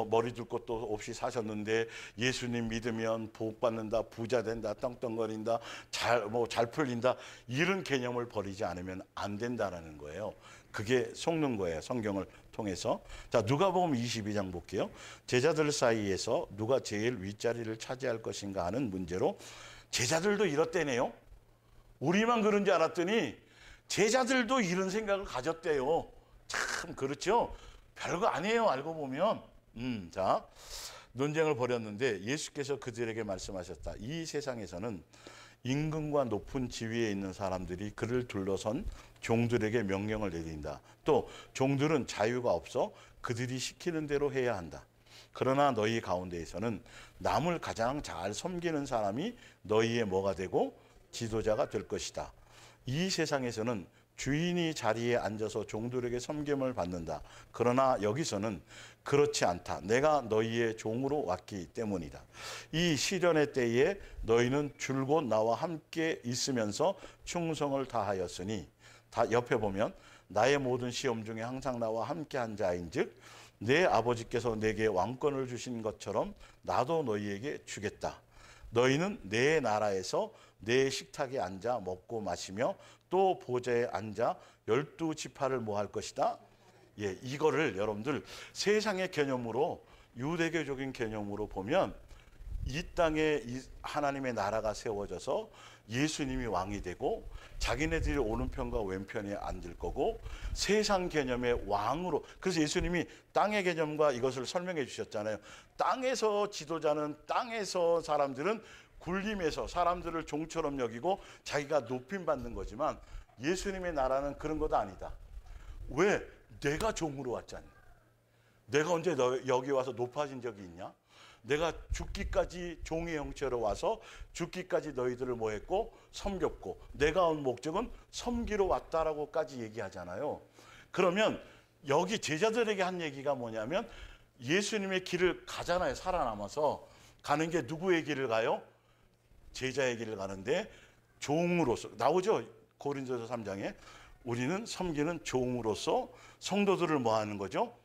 머리 둘 것도 없이 사셨는데 예수님 믿으면 복 받는다, 부자 된다, 떵떵거린다, 잘 풀린다, 이런 개념을 버리지 않으면 안 된다라는 거예요. 그게 속는 거예요, 성경을 통해서. 자, 누가복음 22장 볼게요. 제자들 사이에서 누가 제일 윗자리를 차지할 것인가 하는 문제로 제자들도 이렇대네요. 우리만 그런 줄 알았더니 제자들도 이런 생각을 가졌대요. 참 그렇죠. 별거 아니에요, 알고 보면. 자, 논쟁을 벌였는데 예수께서 그들에게 말씀하셨다. 이 세상에서는 임금과 높은 지위에 있는 사람들이 그를 둘러선 종들에게 명령을 내린다. 또 종들은 자유가 없어 그들이 시키는 대로 해야 한다. 그러나 너희 가운데에서는 남을 가장 잘 섬기는 사람이 너희의 뭐가 되고 지도자가 될 것이다. 이 세상에서는 주인이 자리에 앉아서 종들에게 섬김을 받는다. 그러나 여기서는 그렇지 않다. 내가 너희의 종으로 왔기 때문이다. 이 시련의 때에 너희는 줄곧 나와 함께 있으면서 충성을 다하였으니, 다 옆에 보면 나의 모든 시험 중에 항상 나와 함께 한 자인즉 내 아버지께서 내게 왕권을 주신 것처럼 나도 너희에게 주겠다. 너희는 내 나라에서 내 식탁에 앉아 먹고 마시며 또 보좌에 앉아 12지파를 뭐 할 것이다. 이거를 여러분들 세상의 개념으로, 유대교적인 개념으로 보면 이 땅에 하나님의 나라가 세워져서 예수님이 왕이 되고 자기네들이 오른편과 왼편에 앉을 거고, 세상 개념의 왕으로. 그래서 예수님이 땅의 개념과 이것을 설명해 주셨잖아요. 땅에서 지도자는, 땅에서 사람들은 굴림에서 사람들을 종처럼 여기고 자기가 높임 받는 거지만 예수님의 나라는 그런 것 아니다. 왜? 내가 종으로 왔잖아. 내가 언제 여기 와서 높아진 적이 있냐? 내가 죽기까지 종의 형체로 와서 죽기까지 너희들을 뭐 했고? 섬겼고, 내가 온 목적은 섬기러 왔다라고까지 얘기하잖아요. 그러면 여기 제자들에게 한 얘기가 뭐냐면 예수님의 길을 가잖아요, 살아남아서. 가는 게 누구의 길을 가요? 제자의 길을 가는데 종으로서 나오죠. 고린도서 3장에 우리는 섬기는 종으로서 성도들을 뭐 하는 거죠?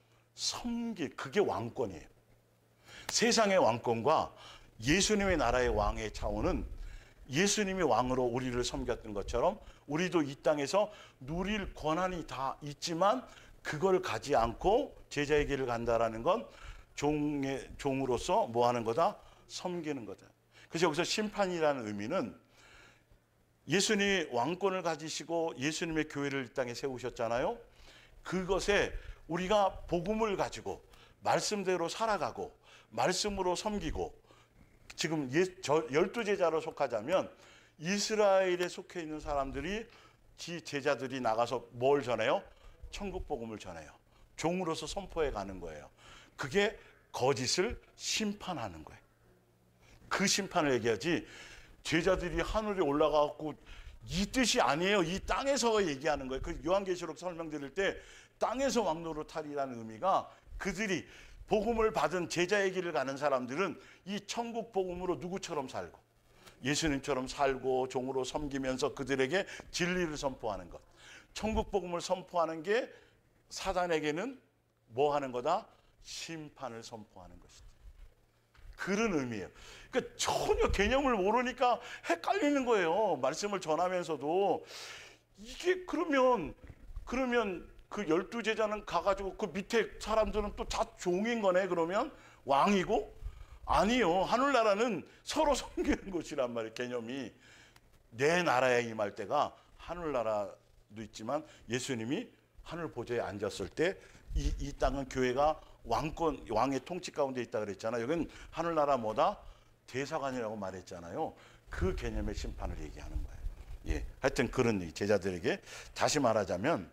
그게 왕권이에요. 세상의 왕권과 예수님의 나라의 왕의 차원은 예수님이 왕으로 우리를 섬겼던 것처럼 우리도 이 땅에서 누릴 권한이 다 있지만 그걸 가지 않고 제자의 길을 간다라는 건 종으로서 뭐 하는 거다? 섬기는 거다. 그래서 여기서 심판이라는 의미는 예수님이 왕권을 가지시고 예수님의 교회를 이 땅에 세우셨잖아요. 그것에 우리가 복음을 가지고 말씀대로 살아가고 말씀으로 섬기고 지금 12제자로 속하자면 이스라엘에 속해 있는 사람들이 제자들이 나가서 뭘 전해요? 천국 복음을 전해요. 종으로서 선포해 가는 거예요. 그게 거짓을 심판하는 거예요. 그 심판을 얘기하지 제자들이 하늘에 올라가고 이 뜻이 아니에요. 이 땅에서 얘기하는 거예요. 그 요한계시록 설명드릴 때 땅에서 왕노릇하리라는 의미가 그들이 복음을 받은 제자의 길을 가는 사람들은 이 천국 복음으로 누구처럼 살고 예수님처럼 살고 종으로 섬기면서 그들에게 진리를 선포하는 것. 천국 복음을 선포하는 게 사단에게는 뭐 하는 거다? 심판을 선포하는 것이다. 그런 의미예요. 그러니까 전혀 개념을 모르니까 헷갈리는 거예요. 말씀을 전하면서도 이게 그러면 그 12제자는 가가지고 그 밑에 사람들은 또 다 종인 거네. 그러면 왕이고 아니요. 하늘나라는 서로 섬기는 곳이란 말이에요. 개념이 내 나라에 임할 때가 하늘나라도 있지만 예수님이 하늘 보좌에 앉았을 때 이 땅은 교회가 왕의 통치 가운데 있다 그랬잖아요. 여기는 하늘나라 뭐다? 대사관이라고 말했잖아요. 그 개념의 심판을 얘기하는 거예요. 예, 하여튼 그런 얘기. 제자들에게 다시 말하자면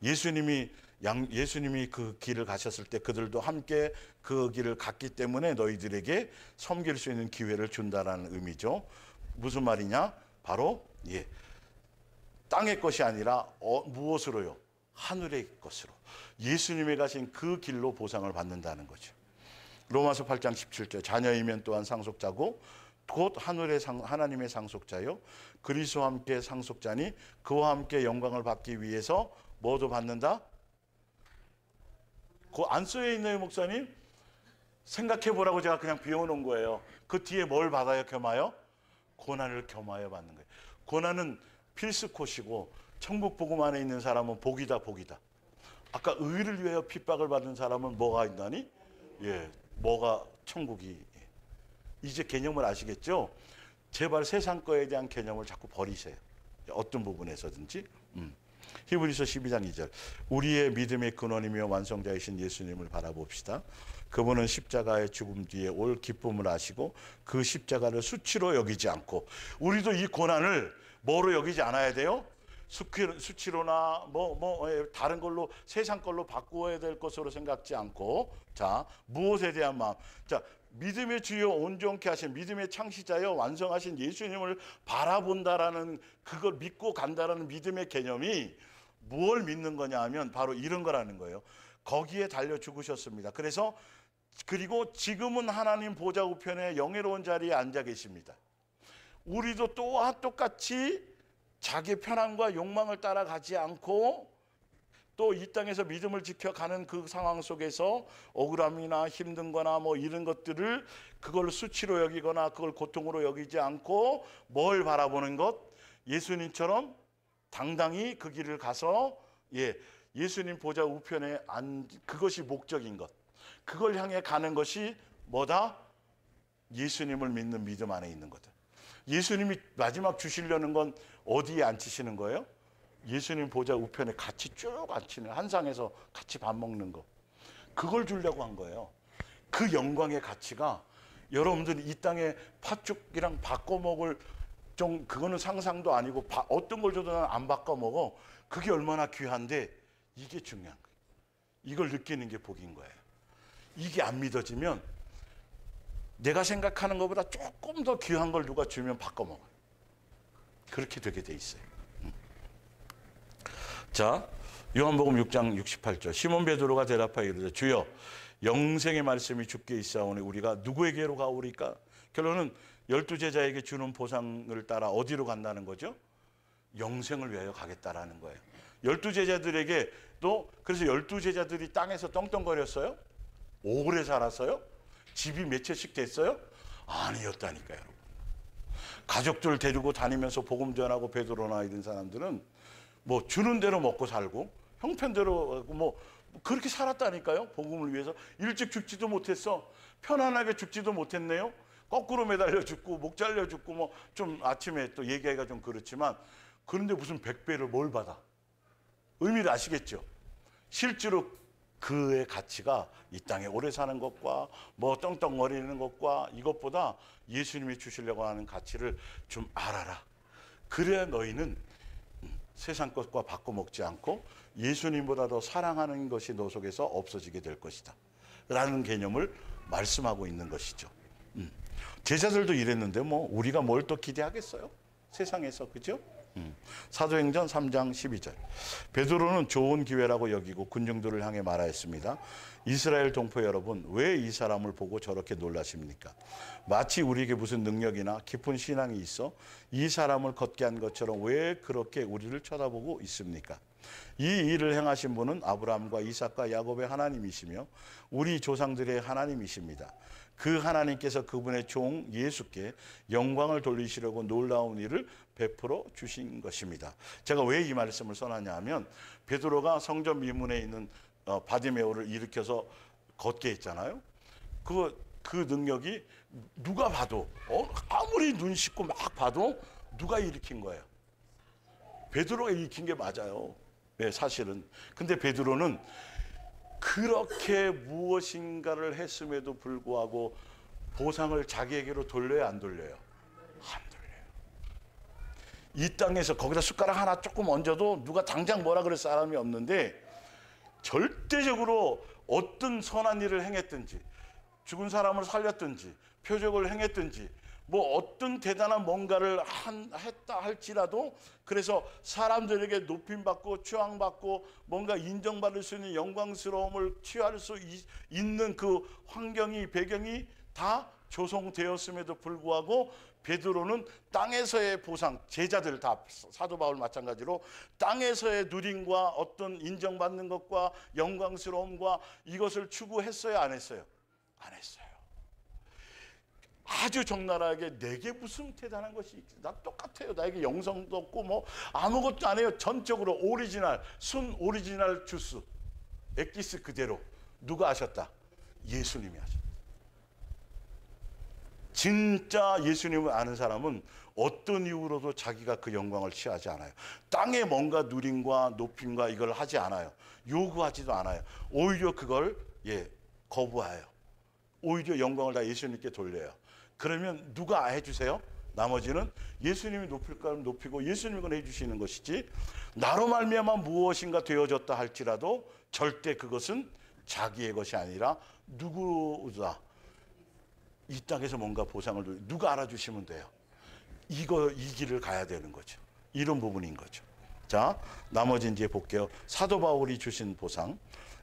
예수님이 그 길을 가셨을 때 그들도 함께 그 길을 갔기 때문에 너희들에게 섬길 수 있는 기회를 준다라는 의미죠. 무슨 말이냐? 바로 땅의 것이 아니라 무엇으로요? 하늘의 것으로. 예수님이 가신 그 길로 보상을 받는다는 거죠. 로마서 8장 17절 자녀이면 또한 상속자고 곧 하나님의 상속자요 그리스도와 함께 상속자니 그와 함께 영광을 받기 위해서 뭐도 받는다? 그 안 써져 있네요. 목사님 생각해 보라고 제가 그냥 비워놓은 거예요. 그 뒤에 뭘 받아요? 겸하여? 고난을 겸하여 받는 거예요. 고난은 필수 코스고 천국 복음 안에 있는 사람은 복이다. 아까 의를 위하여 핍박을 받은 사람은 뭐가 있나니? 뭐가 천국이. 이제 개념을 아시겠죠? 제발 세상 거에 대한 개념을 자꾸 버리세요. 어떤 부분에서든지. 히브리서 12장 2절 우리의 믿음의 근원이며 완성자이신 예수님을 바라봅시다. 그분은 십자가의 죽음 뒤에 올 기쁨을 아시고 그 십자가를 수치로 여기지 않고 우리도 이 고난을 뭐로 여기지 않아야 돼요? 수치로나 다른 걸로 세상 걸로 바꾸어야 될 것으로 생각지 않고 자 무엇에 대한 마음 자 믿음의 주요 온전케 하신 믿음의 창시자여 완성하신 예수님을 바라본다라는 그걸 믿고 간다라는 믿음의 개념이 무엇을 믿는 거냐 하면 바로 이런 거라는 거예요. 거기에 달려 죽으셨습니다. 그리고 지금은 하나님 보좌 우편에 영예로운 자리에 앉아 계십니다. 우리도 또한 똑같이 자기 편함과 욕망을 따라가지 않고 또 이 땅에서 믿음을 지켜가는 그 상황 속에서 억울함이나 힘든 거나 이런 것들을 그걸 수치로 여기거나 그걸 고통으로 여기지 않고 뭘 바라보는 것? 예수님처럼 당당히 그 길을 가서 예수님 보좌 우편에 그것이 목적인 것. 그걸 향해 가는 것이 뭐다? 예수님을 믿는 믿음 안에 있는 거다. 예수님이 마지막 주시려는 건 어디에 앉히시는 거예요? 예수님 보좌 우편에 같이 쭉 앉히는 한상에서 같이 밥 먹는 거. 그걸 주려고 한 거예요. 그 영광의 가치가 여러분들이 이 땅에 팥죽이랑 바꿔 먹을 그거는 상상도 아니고 어떤 걸 줘도 난 안 바꿔 먹어. 그게 얼마나 귀한데 이게 중요한 거예요. 이걸 느끼는 게 복인 거예요. 이게 안 믿어지면 내가 생각하는 것보다 조금 더 귀한 걸 누가 주면 바꿔 먹어요. 그렇게 되게 돼 있어요. 자, 요한복음 6장 68절 시몬 베드로가 대답하여 이르되 주여 영생의 말씀이 주께 있사오니 우리가 누구에게로 가오리까? 결론은 12제자에게 주는 보상을 따라 어디로 간다는 거죠? 영생을 위하여 가겠다라는 거예요. 12제자들에게도 그래서 12제자들이 땅에서 떵떵거렸어요? 오래 살았어요? 집이 몇 채씩 됐어요? 아니었다니까요, 여러분. 가족들 데리고 다니면서 복음 전하고 베드로나 이런 사람들은 뭐 주는 대로 먹고 살고 형편대로 뭐 그렇게 살았다니까요. 복음을 위해서 일찍 죽지도 못했어. 편안하게 죽지도 못했네요. 거꾸로 매달려 죽고 목 잘려 죽고 뭐 좀 아침에 또 얘기하기가 좀 그렇지만 그런데 무슨 100배를 뭘 받아? 의미를 아시겠죠? 실제로 그의 가치가 이 땅에 오래 사는 것과 뭐 떵떵거리는 것과 이것보다 예수님이 주시려고 하는 가치를 좀 알아라. 그래야 너희는 세상 것과 바꿔 먹지 않고 예수님보다 더 사랑하는 것이 너 속에서 없어지게 될 것이다 라는 개념을 말씀하고 있는 것이죠. 제자들도 이랬는데 뭐 우리가 뭘 또 기대하겠어요? 세상에서, 그죠? 사도행전 3장 12절. 베드로는 좋은 기회라고 여기고 군중들을 향해 말하였습니다. 이스라엘 동포 여러분, 왜 이 사람을 보고 저렇게 놀라십니까? 마치 우리에게 무슨 능력이나 깊은 신앙이 있어 이 사람을 걷게 한 것처럼 왜 그렇게 우리를 쳐다보고 있습니까? 이 일을 행하신 분은 아브라함과 이삭과 야곱의 하나님이시며 우리 조상들의 하나님이십니다. 그 하나님께서 그분의 종 예수께 영광을 돌리시려고 놀라운 일을 베풀어 주신 것입니다. 제가 왜 이 말씀을 써놨냐 하면 베드로가 성전 미문에 있는 바디메오를 일으켜서 걷게 했잖아요. 그 능력이 누가 봐도 아무리 눈 씻고 막 봐도 누가 일으킨 거예요? 베드로가 일으킨 게 맞아요. 네, 사실은. 근데 베드로는 그렇게 무엇인가를 했음에도 불구하고 보상을 자기에게로 돌려야 안 돌려요? 안 돌려요. 이 땅에서 거기다 숟가락 하나 조금 얹어도 누가 당장 뭐라 그럴 사람이 없는데 절대적으로 어떤 선한 일을 행했든지 죽은 사람을 살렸든지 표적을 행했든지 뭐 어떤 대단한 뭔가를 했다 할지라도 그래서 사람들에게 높임받고 추앙받고 뭔가 인정받을 수 있는 영광스러움을 취할 수 있는 그 환경이 배경이 다 조성되었음에도 불구하고 베드로는 땅에서의 보상, 제자들 다 사도 바울 마찬가지로 땅에서의 누림과 어떤 인정받는 것과 영광스러움과 이것을 추구했어요, 안 했어요? 안 했어요. 아주 적나라하게 내게 무슨 대단한 것이 있지? 나 똑같아요. 나에게 영성도 없고 뭐 아무것도 안 해요. 전적으로 오리지널, 순 오리지널 주스, 엑기스 그대로. 누가 하셨다? 예수님이 하셨다. 진짜 예수님을 아는 사람은 어떤 이유로도 자기가 그 영광을 취하지 않아요. 땅에 뭔가 누림과 높임과 이걸 하지 않아요. 요구하지도 않아요. 오히려 그걸 거부해요. 오히려 영광을 다 예수님께 돌려요. 그러면 누가 해주세요? 나머지는 예수님이 높일 거면 높이고 예수님이 그걸 해주시는 것이지 나로 말미암아 무엇인가 되어졌다 할지라도 절대 그것은 자기의 것이 아니라 누구다 이 땅에서 뭔가 보상을 누가 알아주시면 돼요. 이 길을 가야 되는 거죠. 이런 부분인 거죠. 자, 나머지 이제 볼게요. 사도 바울이 주신 보상.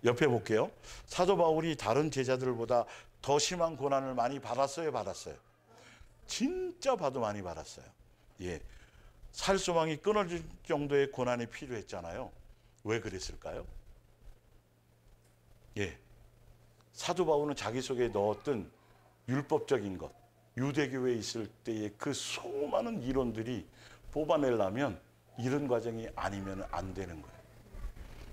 옆에 볼게요. 사도 바울이 다른 제자들보다 더 심한 고난을 많이 받았어요, 받았어요? 진짜 봐도 많이 받았어요. 예, 살소망이 끊어질 정도의 고난이 필요했잖아요. 왜 그랬을까요? 예, 사도 바울은 자기 속에 넣었던 율법적인 것, 유대교회에 있을 때의 그 수많은 이론들이 뽑아내려면 이런 과정이 아니면 안 되는 거예요.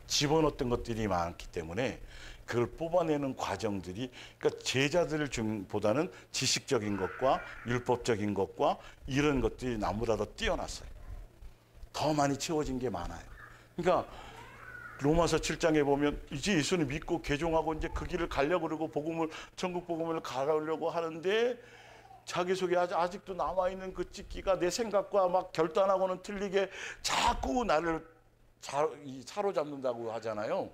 집어넣었던 것들이 많기 때문에 그걸 뽑아내는 과정들이 그러니까 제자들 중보다는 지식적인 것과 율법적인 것과 이런 것들이 나보다 더 뛰어났어요. 더 많이 채워진 게 많아요. 그러니까 로마서 7장에 보면 이제 예수님 믿고 개종하고 이제 그 길을 가려고 그러고 천국 복음을 가려고 하는데 자기 속에 아직도 남아있는 그 찢기가 내 생각과 막 결단하고는 틀리게 자꾸 나를 사로잡는다고 하잖아요.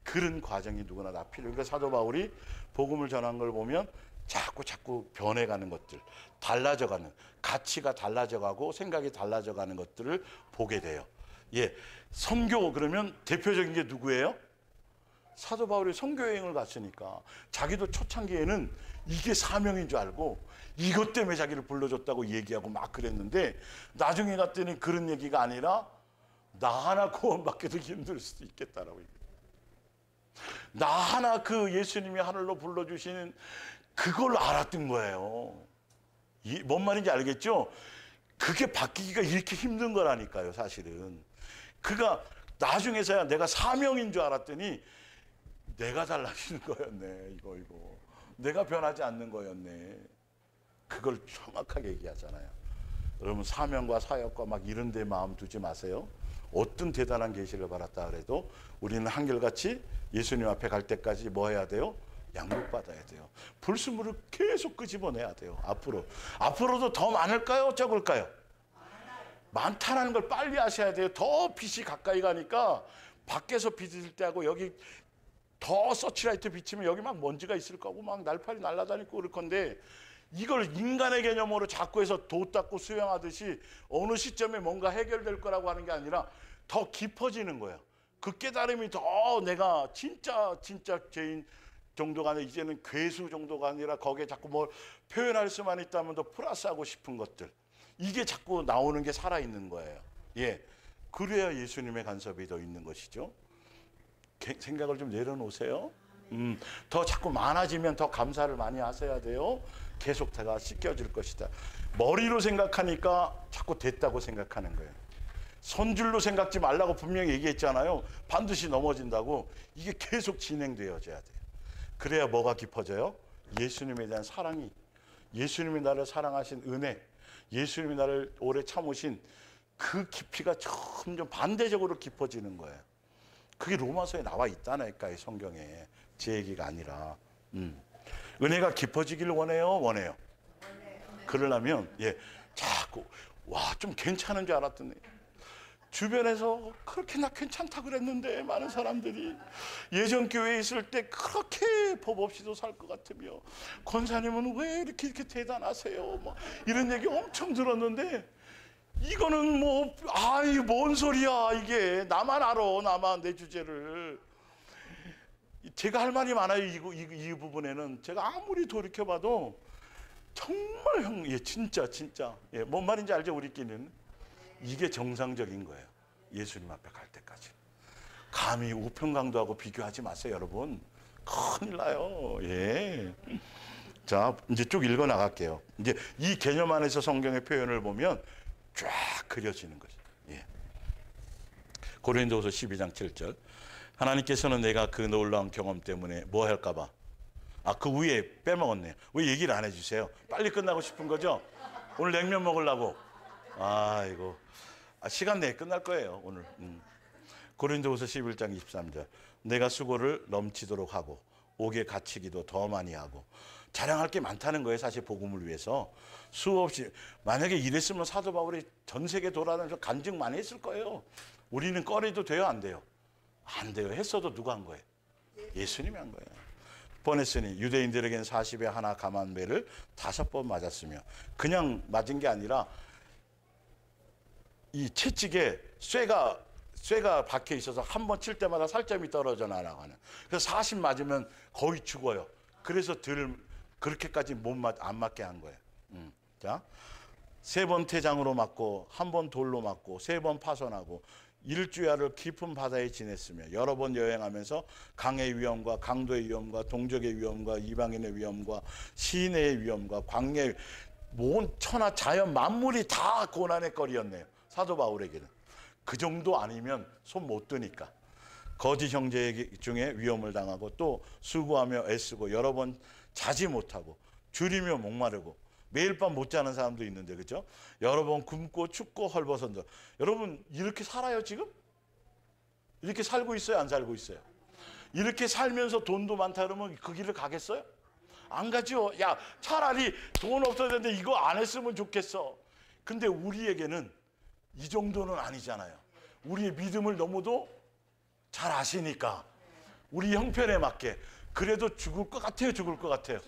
그런 과정이 누구나 다 필요해요. 그러니까 사도 바울이 복음을 전한 걸 보면 자꾸 변해가는 것들, 달라져가는, 가치가 달라져가고 생각이 달라져가는 것들을 보게 돼요. 예, 선교 그러면 대표적인 게 누구예요? 사도 바울이 선교여행을 갔으니까 자기도 초창기에는 이게 사명인 줄 알고 이것 때문에 자기를 불러줬다고 얘기하고 막 그랬는데 나중에 갔더니 그런 얘기가 아니라 나 하나 구원받기도 힘들 수도 있겠다라고 얘기해요. 나 하나 그 예수님이 하늘로 불러주시는 그걸 알았던 거예요. 뭔 말인지 알겠죠? 그게 바뀌기가 이렇게 힘든 거라니까요, 사실은. 그가 나중에서야 내가 사명인 줄 알았더니 내가 달라지는 거였네. 이거 내가 변하지 않는 거였네. 그걸 정확하게 얘기하잖아요. 여러분, 사명과 사역과 막 이런 데 마음 두지 마세요. 어떤 대단한 계시를 받았다 그래도 우리는 한결같이 예수님 앞에 갈 때까지 뭐 해야 돼요? 양육받아야 돼요. 불순물을 계속 끄집어내야 돼요. 앞으로도 더 많을까요? 적을까요? 많다는 걸 빨리 아셔야 돼요. 더 빛이 가까이 가니까 밖에서 빛을 때하고 여기 더 서치라이트 비치면 여기 막 먼지가 있을 거고 막 날파리 날아다니고 그럴 건데 이걸 인간의 개념으로 자꾸 해서 도 닦고 수영하듯이 어느 시점에 뭔가 해결될 거라고 하는 게 아니라 더 깊어지는 거예요. 그 깨달음이 더 내가 진짜 죄인 정도가 아니라 이제는 괴수 정도가 아니라 거기에 자꾸 뭘 표현할 수만 있다면 더 플러스하고 싶은 것들, 이게 자꾸 나오는 게 살아있는 거예요. 예, 그래야 예수님의 간섭이 더 있는 것이죠. 생각을 좀 내려놓으세요. 더 자꾸 많아지면 더 감사를 많이 하셔야 돼요. 계속 다가 씻겨질 것이다. 머리로 생각하니까 자꾸 됐다고 생각하는 거예요. 손줄로 생각지 말라고 분명히 얘기했잖아요. 반드시 넘어진다고. 이게 계속 진행되어져야 돼요. 그래야 뭐가 깊어져요? 예수님에 대한 사랑이, 예수님이 나를 사랑하신 은혜, 예수님이 나를 오래 참으신 그 깊이가 점점 반대적으로 깊어지는 거예요. 그게 로마서에 나와 있다니까요. 성경에. 제 얘기가 아니라. 은혜가 깊어지기를 원해요? 그러려면 자꾸 좀 괜찮은 줄 알았더니 주변에서 그렇게 나 괜찮다 그랬는데 많은 사람들이 예전 교회에 있을 때 그렇게 법 없이도 살 것 같으며 권사님은 왜 이렇게 대단하세요? 뭐 이런 얘기 엄청 들었는데 이거는 뭔 소리야 이게. 나만 알아. 나만 내 주제를. 제가 할 말이 많아요. 이 부분에는 제가 아무리 돌이켜봐도 정말 진짜 뭔 말인지 알죠? 우리끼리는 이게 정상적인 거예요. 예수님 앞에 갈 때까지. 감히 우평강도하고 비교하지 마세요, 여러분. 큰일 나요. 예. 자, 이제 쭉 읽어 나갈게요. 이제 이 개념 안에서 성경의 표현을 보면 쫙 그려지는 거죠. 예. 고린도후서 12장 7절. 하나님께서는 내가 그 놀라운 경험 때문에 뭐 할까봐. 그 위에 빼먹었네요. 왜 얘기를 안 해주세요? 빨리 끝나고 싶은 거죠? 오늘 냉면 먹으려고. 이거. 시간 내에 끝날 거예요, 오늘. 고린도후서 11장 23절. 내가 수고를 넘치도록 하고 옥에 갇히기도 더 많이 하고. 자랑할 게 많다는 거예요, 사실 복음을 위해서. 수없이. 만약에 이랬으면 사도 바울이 전 세계 돌아다니면서 간증 많이 했을 거예요. 우리는 꺼내도 돼요, 안 돼요? 안 돼요. 했어도 누가 한 거예요? 예수님이 한 거예요. 뻔했으니 유대인들에게는 40에 하나 감한 매를 5번 맞았으며, 그냥 맞은 게 아니라 이 채찍에 쇠가 박혀 있어서 한 번 칠 때마다 살점이 떨어져 나가는. 그래서 40 맞으면 거의 죽어요. 그래서 그렇게까지 안 맞게 한 거예요. 자, 3번 태장으로 맞고, 1번 돌로 맞고, 3번 파손하고, 일주야를 깊은 바다에 지냈으며, 여러 번 여행하면서 강의 위험과 강도의 위험과 동족의 위험과 이방인의 위험과 시내의 위험과 광야의 모든 천하 자연 만물이 다 고난의 거리였네요. 사도 바울에게는. 그 정도 아니면 손 못 드니까. 거짓 형제 중에 위험을 당하고, 또 수고하며 애쓰고 여러 번 자지 못하고 줄이며 목마르고, 매일 밤 못 자는 사람도 있는데, 그렇죠? 여러 번 굶고 춥고 헐벗은다. 여러분 이렇게 살아요 지금? 이렇게 살고 있어요, 안 살고 있어요? 이렇게 살면서 돈도 많다 그러면 그 길을 가겠어요? 안 가죠. 야, 차라리 돈 없어야 되는데 이거 안 했으면 좋겠어. 근데 우리에게는 이 정도는 아니잖아요. 우리의 믿음을 너무도 잘 아시니까 우리 형편에 맞게. 그래도 죽을 것 같아요, 죽을 것 같아요?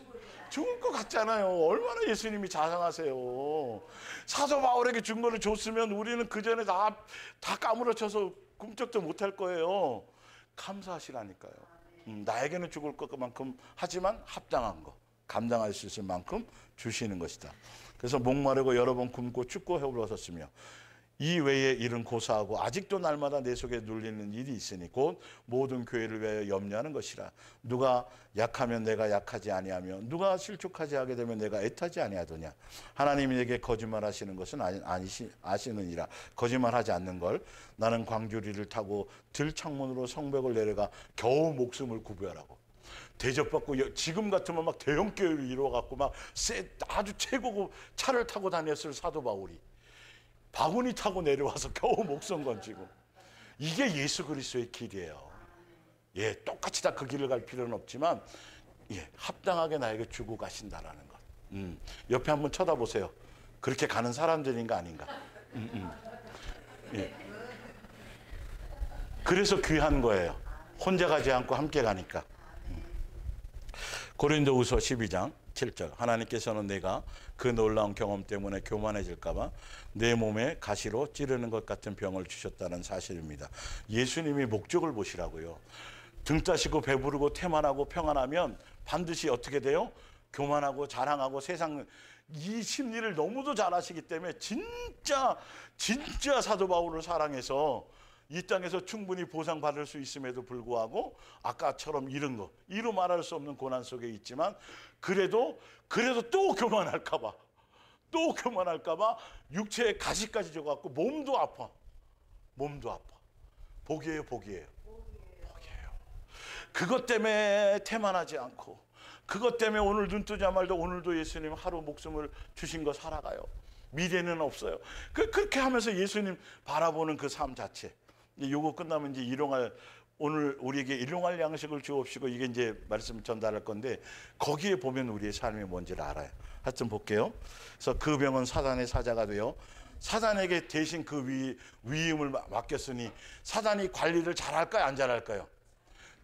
죽을 것 같잖아요. 얼마나 예수님이 자상하세요. 사도 바울에게 준 거를 줬으면 우리는 그 전에 다 까무러쳐서 꿈쩍도 못할 거예요. 감사하시라니까요. 나에게는 죽을 것만큼 하지만 합당한 거, 감당할 수 있을 만큼 주시는 것이다. 그래서 목마르고 여러 번 굶고 춥고 헤어졌으며 이 외에 일은 고사하고 아직도 날마다 내 속에 눌리는 일이 있으니 곧 모든 교회를 위하여 염려하는 것이라. 누가 약하면 내가 약하지 아니하며 누가 실족하지 하게 되면 내가 애타지 아니하더냐. 하나님이 내게 거짓말하시는 것은 아시느니라. 거짓말하지 않는 걸. 나는 광주리를 타고 들창문으로 성벽을 내려가 겨우 목숨을 구별하고 대접받고, 지금 같으면 막 대형교회를 이루어갖고 막 아주 최고급 차를 타고 다녔을 사도 바울이 바구니 타고 내려와서 겨우 목숨 건지고, 이게 예수 그리스도의 길이에요. 예, 똑같이 다 그 길을 갈 필요는 없지만, 예, 합당하게 나에게 주고 가신다라는 것. 옆에 한번 쳐다보세요. 그렇게 가는 사람들인가 아닌가. 예. 그래서 귀한 거예요. 혼자 가지 않고 함께 가니까. 고린도후서 12장 7절. 하나님께서는 내가 그 놀라운 경험 때문에 교만해질까 봐 내 몸에 가시로 찌르는 것 같은 병을 주셨다는 사실입니다. 예수님이 목적을 보시라고요. 등 따시고 배부르고 태만하고 평안하면 반드시 어떻게 돼요? 교만하고 자랑하고 세상, 이 심리를 너무도 잘 아시기 때문에 진짜 사도 바울을 사랑해서 이 땅에서 충분히 보상받을 수 있음에도 불구하고 아까처럼 이런 거, 이루 말할 수 없는 고난 속에 있지만 그래도 또 교만할까 봐, 육체에 가시까지 져갖고 몸도 아파. 복이에요. 그것 때문에 태만하지 않고, 그것 때문에 오늘 눈 뜨자마자 오늘도 예수님 하루 목숨을 주신 거 살아가요. 미래는 없어요. 그렇게 하면서 예수님 바라보는 그 삶 자체. 요거 끝나면 이제 일용할, 오늘 우리에게 일용할 양식을 주옵시고, 이게 이제 말씀 전달할 건데, 거기에 보면 우리의 삶이 뭔지를 알아요. 하여튼 볼게요. 그래서 그 병은 사단의 사자가 되어 사단에게 대신 그 위임을 맡겼으니 사단이 관리를 잘할까요, 안 잘할까요?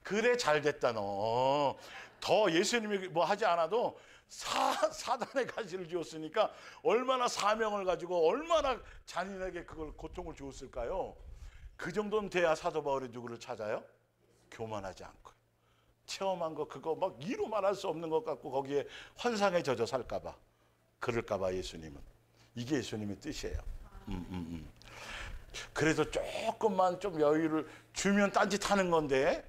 그래, 잘됐다 너. 더 예수님이 뭐 하지 않아도 사단의 가시를 주었으니까 얼마나 사명을 가지고 얼마나 잔인하게 그걸 고통을 주었을까요? 그 정도는 돼야 사도 바울이 누구를 찾아요? 교만하지 않고, 체험한 거 그거 막 이루 말할 수 없는 것 같고 거기에 환상에 젖어 살까봐, 그럴까봐 예수님은, 이게 예수님의 뜻이에요. 그래도 조금만 좀 여유를 주면 딴짓하는 건데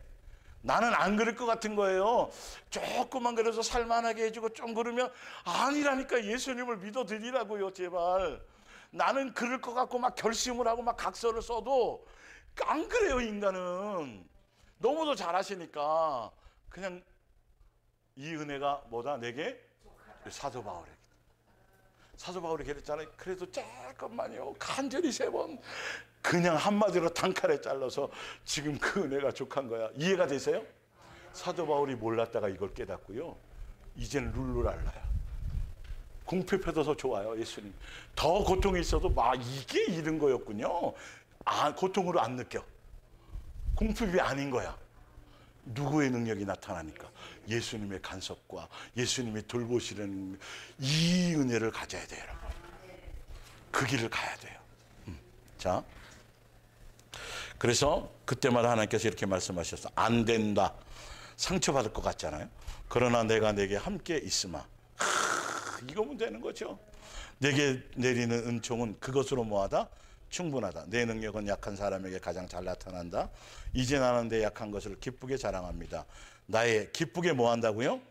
나는 안 그럴 것 같은 거예요. 조금만 그래서 살만하게 해주고 좀 그러면, 아니라니까. 예수님을 믿어드리라고요, 제발. 나는 그럴 것 같고 막 결심을 하고 막 각서를 써도 안 그래요. 인간은 너무도 잘하시니까. 그냥 이 은혜가 뭐다? 내게? 사도 바울이 그랬잖아요. 그래도 조금만요, 간절히 3번 그냥 한마디로 단칼에 잘라서 지금 그 은혜가 족한 거야. 이해가 되세요? 사도 바울이 몰랐다가 이걸 깨닫고요, 이제는 룰루를 알아요. 궁핍해도 좋아요. 예수님 더 고통이 있어도 이게 이런 거였군요. 고통으로 안 느껴. 궁핍이 아닌 거야. 누구의 능력이 나타나니까? 예수님의 간섭과 예수님이 돌보시는 이 은혜를 가져야 돼요, 여러분. 그 길을 가야 돼요. 자, 그래서 그때마다 하나님께서 이렇게 말씀하셨어. 안 된다. 상처받을 것 같잖아요. 그러나 내가 내게 함께 있으마. 이거면 되는 거죠. 내게 내리는 은총은 그것으로 뭐하다? 충분하다. 내 능력은 약한 사람에게 가장 잘 나타난다. 이제 나는 내 약한 것을 기쁘게 자랑합니다. 나의 기쁘게 뭐 한다고요?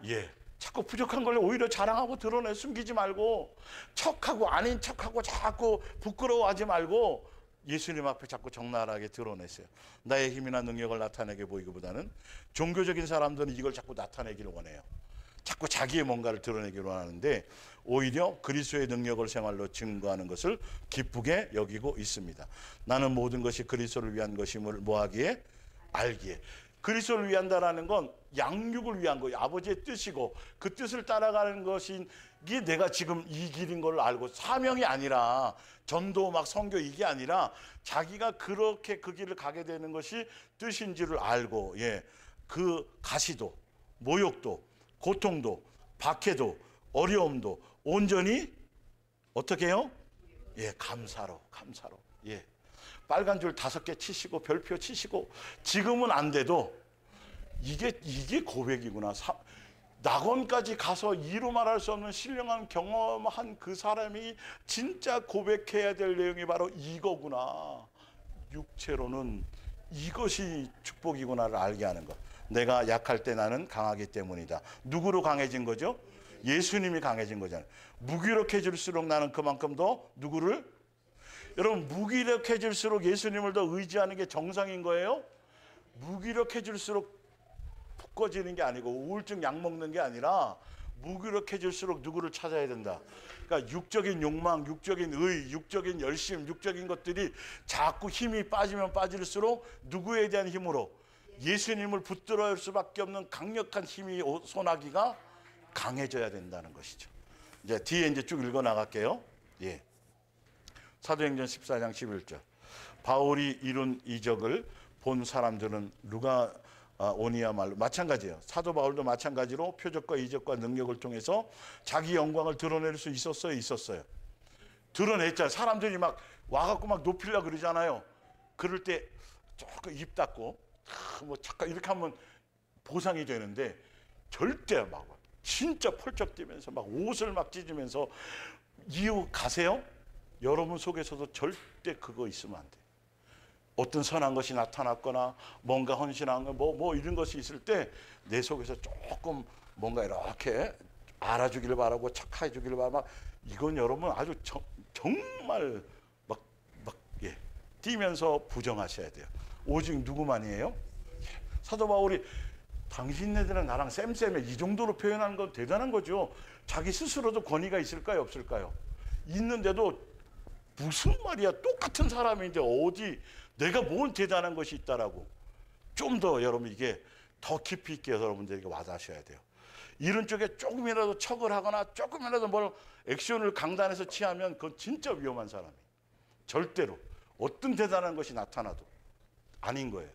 예. 자꾸 부족한 걸 오히려 자랑하고 드러내, 숨기지 말고, 척하고 아닌 척하고 자꾸 부끄러워하지 말고 예수님 앞에 자꾸 적나라하게 드러내세요. 나의 힘이나 능력을 나타내게 보이기보다는, 종교적인 사람들은 이걸 자꾸 나타내기를 원해요. 자꾸 자기의 뭔가를 드러내기를 원하는데 오히려 그리스도의 능력을 생활로 증거하는 것을 기쁘게 여기고 있습니다. 나는 모든 것이 그리스도를 위한 것임을 뭐하기에? 알기에. 그리스도를 위한다라는 건 양육을 위한 거예요. 아버지의 뜻이고 그 뜻을 따라가는 것이 내가 지금 이 길인 걸 알고, 사명이 아니라 전도 막 선교 이게 아니라 자기가 그렇게 그 길을 가게 되는 것이 뜻인 줄을 알고, 예, 그 가시도 모욕도 고통도 박해도 어려움도 온전히 어떻게 해요? 예, 감사로. 예, 빨간 줄 5개 치시고 별표 치시고, 지금은 안 돼도 이게 고백이구나. 낙원까지 가서 이루 말할 수 없는 신령한 경험한 그 사람이 진짜 고백해야 될 내용이 바로 이거구나. 육체로는 이것이 축복이구나를 알게 하는 것. 내가 약할 때 나는 강하기 때문이다. 누구로 강해진 거죠? 예수님이 강해진 거잖아요. 무기력해질수록 나는 그만큼 더 누구를? 여러분, 무기력해질수록 예수님을 더 의지하는 게 정상인 거예요? 무기력해질수록 푹 꺼지는 게 아니고 우울증 약 먹는 게 아니라 무기력해질수록 누구를 찾아야 된다. 그러니까 육적인 욕망, 육적인 의, 육적인 열심, 육적인 것들이 자꾸 힘이 빠지면 빠질수록 누구에 대한 힘으로? 예수님을 붙들어야 할 수밖에 없는 강력한 힘이 소나기가 강해져야 된다는 것이죠. 이제 뒤에 이제 쭉 읽어 나갈게요. 예. 사도행전 14장 11절. 바울이 이룬 이적을 본 사람들은 누가 오니야말로 마찬가지예요. 사도 바울도 마찬가지로 표적과 이적과 능력을 통해서 자기 영광을 드러낼 수 있었어요. 드러냈잖아요. 사람들이 막 와갖고 막 높이려고 그러잖아요. 그럴 때 조금 입 닫고 뭐 잠깐 이렇게 하면 보상이 되는데 절대 막 진짜 펄쩍 뛰면서 막 옷을 막 찢으면서 이유 가세요? 여러분 속에서도 절대 그거 있으면 안 돼요. 어떤 선한 것이 나타났거나 뭔가 헌신한 거 뭐 이런 것이 있을 때 내 속에서 조금 뭔가 이렇게 알아주기를 바라고 착해 주기를 바라고 이건 여러분 아주 정말 막 예, 뛰면서 부정하셔야 돼요. 오직 누구만이에요? 사도 바울이 당신네들은 나랑 쌤쌤해 이 정도로 표현하는 건 대단한 거죠. 자기 스스로도 권위가 있을까요? 없을까요? 있는데도 무슨 말이야, 똑같은 사람인데 어디 내가 뭘 대단한 것이 있다라고. 좀 더 여러분 이게 더 깊이 있게 여러분들에게 와닿으셔야 돼요. 이런 쪽에 조금이라도 척을 하거나 조금이라도 뭘 액션을 강단에서 취하면 그건 진짜 위험한 사람이에요. 절대로 어떤 대단한 것이 나타나도 아닌 거예요.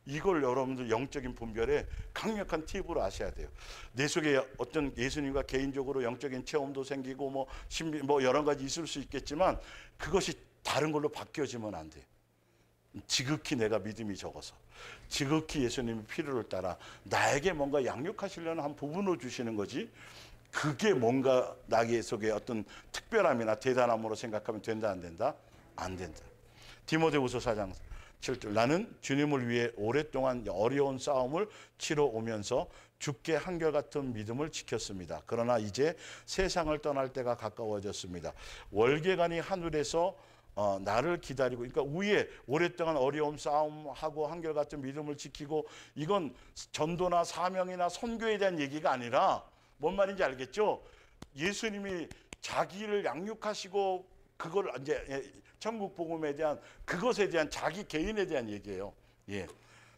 이걸 여러분들 영적인 분별에 강력한 팁으로 아셔야 돼요. 내 속에 어떤 예수님과 개인적으로 영적인 체험도 생기고 뭐 신비 뭐 여러 가지 있을 수 있겠지만 그것이 다른 걸로 바뀌어지면 안 돼요. 지극히 내가 믿음이 적어서 지극히 예수님의 필요를 따라 나에게 뭔가 양육하시려는 한 부분을 주시는 거지 그게 뭔가 나의 속에 어떤 특별함이나 대단함으로 생각하면 된다 안 된다? 안 된다. 디모데후서 4장 7절. 나는 주님을 위해 오랫동안 어려운 싸움을 치러 오면서 주께 한결같은 믿음을 지켰습니다. 그러나 이제 세상을 떠날 때가 가까워졌습니다. 월계관이 하늘에서 나를 기다리고, 그러니까 위에 오랫동안 어려움 싸움하고 한결같은 믿음을 지키고, 이건 전도나 사명이나 선교에 대한 얘기가 아니라 뭔 말인지 알겠죠? 예수님이 자기를 양육하시고 그걸 이제 천국 복음에 대한 그것에 대한 자기 개인에 대한 얘기예요. 예.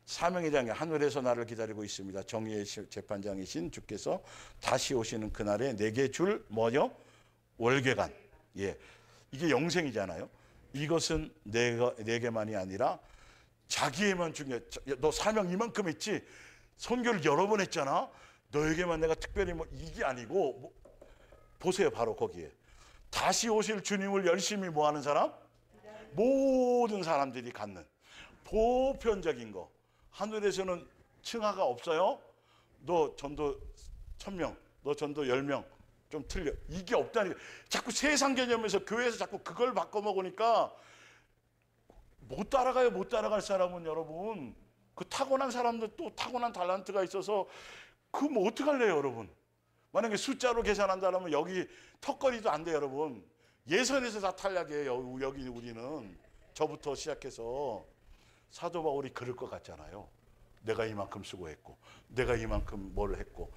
사명에 대한 게 하늘에서 나를 기다리고 있습니다. 정의의 재판장이신 주께서 다시 오시는 그날에 내게 줄 뭐요? 월계관. 예. 이게 영생이잖아요. 이것은 내게만이 아니라 자기에만 중요해. 너 사명 이만큼 했지? 선교를 여러 번 했잖아. 너에게만 내가 특별히 뭐 이게 아니고 뭐, 보세요. 바로 거기에. 다시 오실 주님을 열심히 뭐 하는 사람? 모든 사람들이 갖는 보편적인 거. 하늘에서는 층하가 없어요. 너 전도 1000명, 너 전도 10명. 좀 틀려. 이게 없다니까. 자꾸 세상 개념에서 교회에서 자꾸 그걸 바꿔먹으니까 못 따라가요. 못 따라갈 사람은 여러분. 그 타고난 사람들 또 타고난 달란트가 있어서 그 뭐 어떡할래요 여러분. 만약에 숫자로 계산한다면 여기 턱걸이도 안 돼 여러분. 예선에서 다 탈락이에요. 여기 우리는. 저부터 시작해서. 사도 바울이 그럴 것 같잖아요. 내가 이만큼 수고했고 내가 이만큼 뭘 했고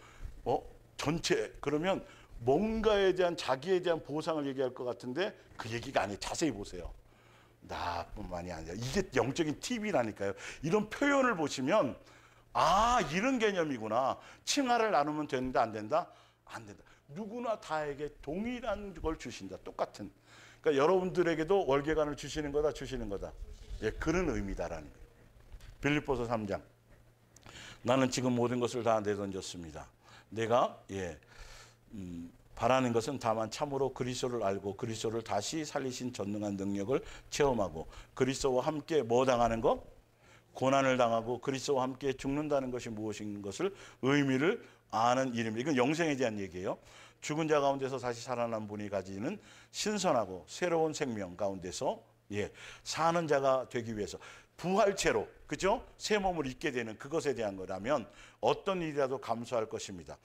전체 그러면 뭔가에 대한 자기에 대한 보상을 얘기할 것 같은데 그 얘기가 아니에요. 자세히 보세요. 나뿐만이 아니라 이게 영적인 팁이라니까요. 이런 표현을 보시면 아 이런 개념이구나. 칭하를 나누면 되는데 안 된다? 안 된다. 누구나 다에게 동일한 걸 주신다. 똑같은. 그러니까 여러분들에게도 월계관을 주시는 거다. 주시는 거다. 예, 그런 의미다라는 거예요. 빌립보서 3장. 나는 지금 모든 것을 다 내던졌습니다. 내가 바라는 것은 다만 참으로 그리스도를 알고 그리스도를 다시 살리신 전능한 능력을 체험하고 그리스도와 함께 뭐 당하는 거? 고난을 당하고 그리스도와 함께 죽는다는 것이 무엇인 것을 의미를 아는 일입니다. 이건 영생에 대한 얘기예요. 죽은 자 가운데서 다시 살아난 분이 가지는 신선하고 새로운 생명 가운데서 사는 자가 되기 위해서 부활체로, 그죠? 새 몸을 입게 되는 그것에 대한 거라면 어떤 일이라도 감수할 것입니다.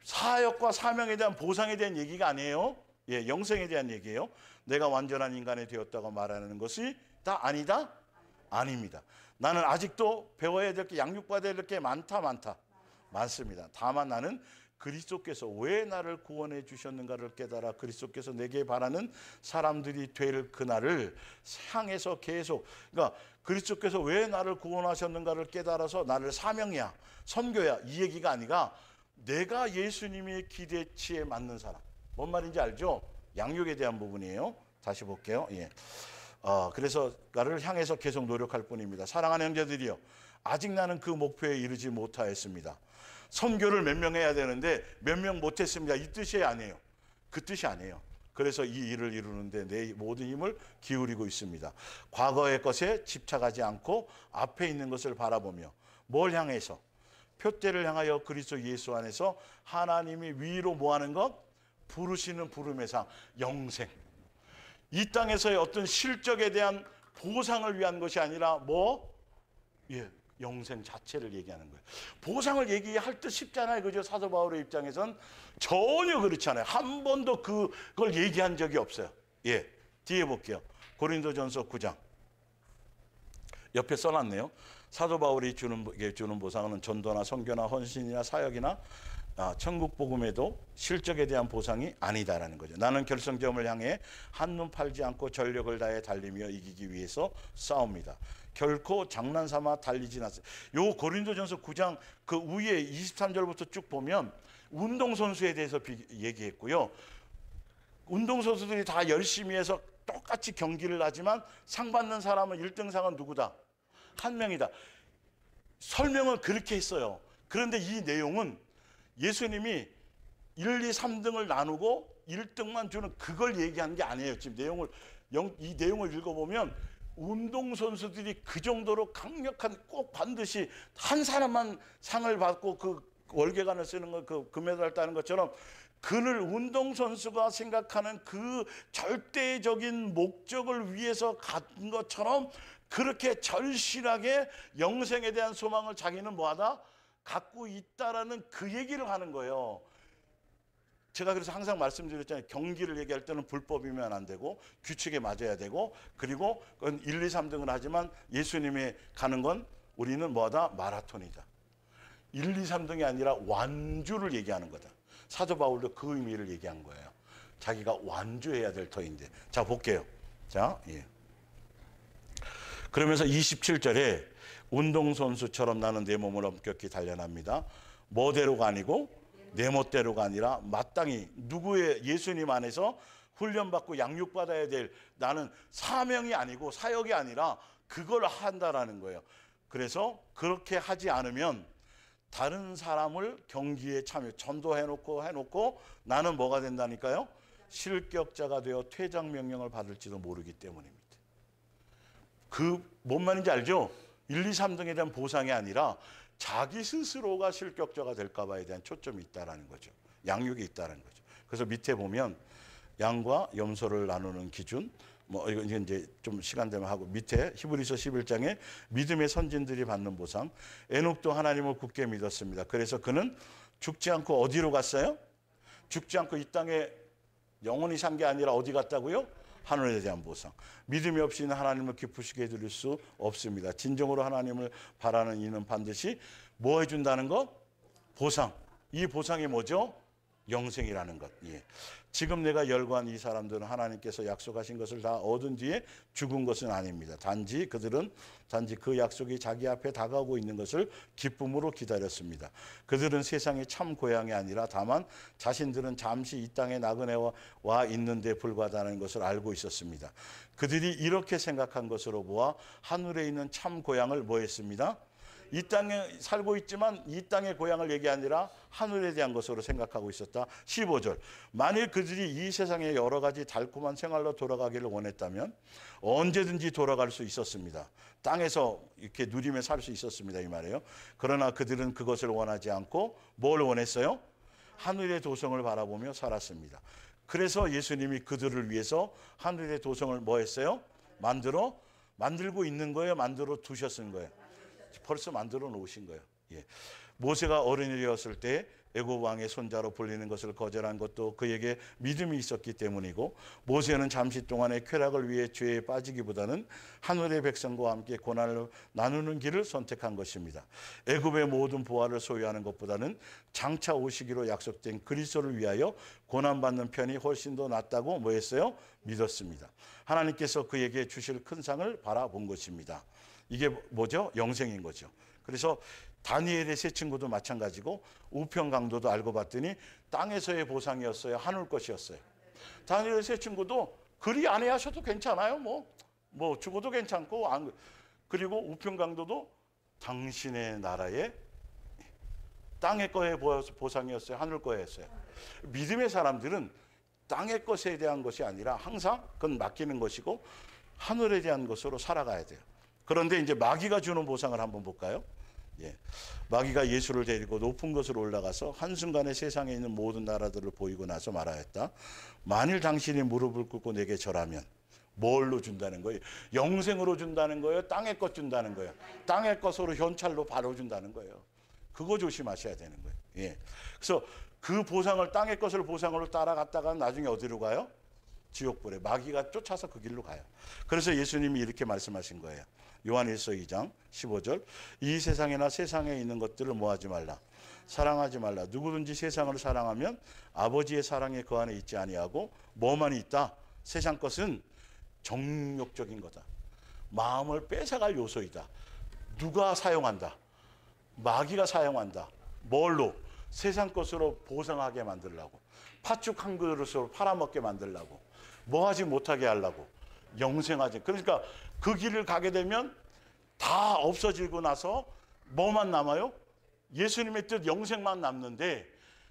사역과 사명에 대한 보상에 대한 얘기가 아니에요. 영생에 대한 얘기예요. 내가 완전한 인간이 되었다고 말하는 것이 다 아니다? 아닙니다. 나는 아직도 배워야 될 게, 양육받아야 될 게 많습니다. 다만 나는 그리스도께서 왜 나를 구원해 주셨는가를 깨달아 그리스도께서 내게 바라는 사람들이 될 그날을 향해서 계속, 그러니까 그리스도께서 왜 나를 구원하셨는가를 깨달아서 나를 사명이야, 선교야, 이 얘기가 아니라 내가 예수님의 기대치에 맞는 사람. 뭔 말인지 알죠? 양육에 대한 부분이에요. 다시 볼게요. 그래서 나를 향해서 계속 노력할 뿐입니다. 사랑하는 형제들이요, 아직 나는 그 목표에 이르지 못하였습니다. 선교를 몇 명 해야 되는데 몇 명 못했습니다, 이 뜻이 아니에요. 그 뜻이 아니에요. 그래서 이 일을 이루는데 내 모든 힘을 기울이고 있습니다. 과거의 것에 집착하지 않고 앞에 있는 것을 바라보며, 뭘 향해서? 표대를 향하여 그리스도 예수 안에서 하나님이 위로 뭐하는 것? 부르시는 부름의 상, 영생. 이 땅에서의 어떤 실적에 대한 보상을 위한 것이 아니라 영생 자체를 얘기하는 거예요. 보상을 얘기할 듯 쉽잖아요, 그죠? 사도 바울의 입장에선 전혀 그렇지 않아요. 한 번도 그걸 얘기한 적이 없어요. 뒤에 볼게요. 고린도전서 9장 옆에 써놨네요. 사도 바울이 주는 보상은 전도나 선교나 헌신이나 사역이나 천국 복음에도 실적에 대한 보상이 아니다라는 거죠. 나는 결승점을 향해 한눈 팔지 않고 전력을 다해 달리며 이기기 위해서 싸웁니다. 결코 장난삼아 달리진 않습니다. 요 고린도전서 9장 그 위에 23절부터 쭉 보면 운동선수에 대해서 얘기했고요. 운동선수들이 다 열심히 해서 똑같이 경기를 하지만 상 받는 사람은 1등상은 누구다? 한 명이다. 설명을 그렇게 했어요. 그런데 이 내용은 예수님이 1, 2, 3등을 나누고 1등만 주는 그걸 얘기하는 게 아니에요. 지금 이 내용을 읽어보면 운동선수들이 그 정도로 강력한, 꼭 반드시 한 사람만 상을 받고 그 월계관을 쓰는 거, 그 금메달 따는 것처럼 그를 운동선수가 생각하는 그 절대적인 목적을 위해서 간 것처럼 그렇게 절실하게 영생에 대한 소망을 자기는 뭐하다? 갖고 있다라는 그 얘기를 하는 거예요. 제가 그래서 항상 말씀드렸잖아요. 경기를 얘기할 때는 불법이면 안 되고 규칙에 맞아야 되고, 그리고 1, 2, 3등은 하지만 예수님이 가는 건 우리는 뭐하다? 마라톤이다. 1, 2, 3등이 아니라 완주를 얘기하는 거다. 사도 바울도 그 의미를 얘기한 거예요. 자기가 완주해야 될 터인데. 자, 볼게요. 그러면서 27절에 운동선수처럼 나는 내 몸을 엄격히 단련합니다. 뭐대로가 아니고 내 멋대로가 아니라 마땅히 누구의, 예수님 안에서 훈련받고 양육받아야 될, 나는 사명이 아니고 사역이 아니라 그걸 한다라는 거예요. 그래서 그렇게 하지 않으면 다른 사람을 경기에 참여, 전도해놓고 나는 뭐가 된다니까요? 실격자가 되어 퇴장 명령을 받을지도 모르기 때문입니다. 뭔 말인지 알죠? 1, 2, 3등에 대한 보상이 아니라 자기 스스로가 실격자가 될까 봐에 대한 초점이 있다는 거죠. 양육이 있다는 거죠. 그래서 밑에 보면 양과 염소를 나누는 기준, 이건 이제 좀 시간 되면 하고, 밑에 히브리서 11장에 믿음의 선진들이 받는 보상. 에녹도 하나님을 굳게 믿었습니다. 그래서 그는 죽지 않고 어디로 갔어요? 죽지 않고 이 땅에 영원히 산 게 아니라 어디 갔다고요? 하늘에 대한 보상. 믿음이 없이는 하나님을 기쁘시게 해드릴 수 없습니다. 진정으로 하나님을 바라는 이는 반드시 뭐 해준다는 것? 보상. 이 보상이 뭐죠? 영생이라는 것. 지금 내가 열거한 이 사람들은 하나님께서 약속하신 것을 다 얻은 뒤에 죽은 것은 아닙니다. 단지 그들은 그 약속이 자기 앞에 다가오고 있는 것을 기쁨으로 기다렸습니다. 그들은 세상의 참 고향이 아니라 다만 자신들은 잠시 이 땅에 나그네 와 있는 데 불과하다는 것을 알고 있었습니다. 그들이 이렇게 생각한 것으로 보아 하늘에 있는 참 고향을 뭐 했습니다? 이 땅에 살고 있지만 이 땅의 고향을 얘기 아니라 하늘에 대한 것으로 생각하고 있었다. 15절. 만일 그들이 이 세상의 여러 가지 달콤한 생활로 돌아가기를 원했다면 언제든지 돌아갈 수 있었습니다. 땅에서 이렇게 누리며 살 수 있었습니다. 이 말이에요. 그러나 그들은 그것을 원하지 않고 뭘 원했어요? 하늘의 도성을 바라보며 살았습니다. 그래서 예수님이 그들을 위해서 하늘의 도성을 뭐 했어요? 만들고 있는 거예요? 만들어 두셨은 거예요? 벌써 만들어 놓으신 거예요. 예. 모세가 어른이 되었을 때 애굽 왕의 손자로 불리는 것을 거절한 것도 그에게 믿음이 있었기 때문이고, 모세는 잠시 동안의 쾌락을 위해 죄에 빠지기보다는 하늘의 백성과 함께 고난을 나누는 길을 선택한 것입니다. 애굽의 모든 부하를 소유하는 것보다는 장차 오시기로 약속된 그리스도를 위하여 고난받는 편이 훨씬 더 낫다고 뭐 했어요? 믿었습니다. 하나님께서 그에게 주실 큰 상을 바라본 것입니다. 이게 뭐죠? 영생인 거죠. 그래서 다니엘의 세 친구도 마찬가지고 우편 강도도 알고 봤더니 땅에서의 보상이었어요? 하늘 것이었어요? 다니엘의 세 친구도 그리 안 해하셔도 괜찮아요. 뭐 죽어도 괜찮고, 그리고 우편 강도도 당신의 나라의 땅의 거의 보상이었어요? 하늘 거였어요? 믿음의 사람들은 땅의 것에 대한 것이 아니라 항상 그건 맡기는 것이고 하늘에 대한 것으로 살아가야 돼요. 그런데 이제 마귀가 주는 보상을 한번 볼까요? 예. 마귀가 예수를 데리고 높은 곳으로 올라가서 한순간에 세상에 있는 모든 나라들을 보이고 나서 말하였다. 만일 당신이 무릎을 꿇고 내게 절하면, 뭘로 준다는 거예요? 영생으로 준다는 거예요? 땅의 것 준다는 거예요? 땅의 것으로 현찰로 바로 준다는 거예요. 그거 조심하셔야 되는 거예요. 예. 그래서 그 보상을, 땅의 것을 보상으로 따라갔다가 나중에 어디로 가요? 지옥불에. 마귀가 쫓아서 그 길로 가요. 그래서 예수님이 이렇게 말씀하신 거예요. 요한일서 2장 15절. 이 세상이나 세상에 있는 것들을 뭐하지 말라? 사랑하지 말라. 누구든지 세상을 사랑하면 아버지의 사랑이 그 안에 있지 아니하고 뭐만 있다? 세상 것은 정욕적인 거다. 마음을 뺏어갈 요소이다. 누가 사용한다? 마귀가 사용한다. 뭘로? 세상 것으로 보상하게 만들려고, 팥죽 한 그릇으로 팔아먹게 만들려고, 뭐하지 못하게 하려고, 영생하지. 그러니까 그 길을 가게 되면 다 없어지고 나서 뭐만 남아요? 예수님의 뜻 영생만 남는데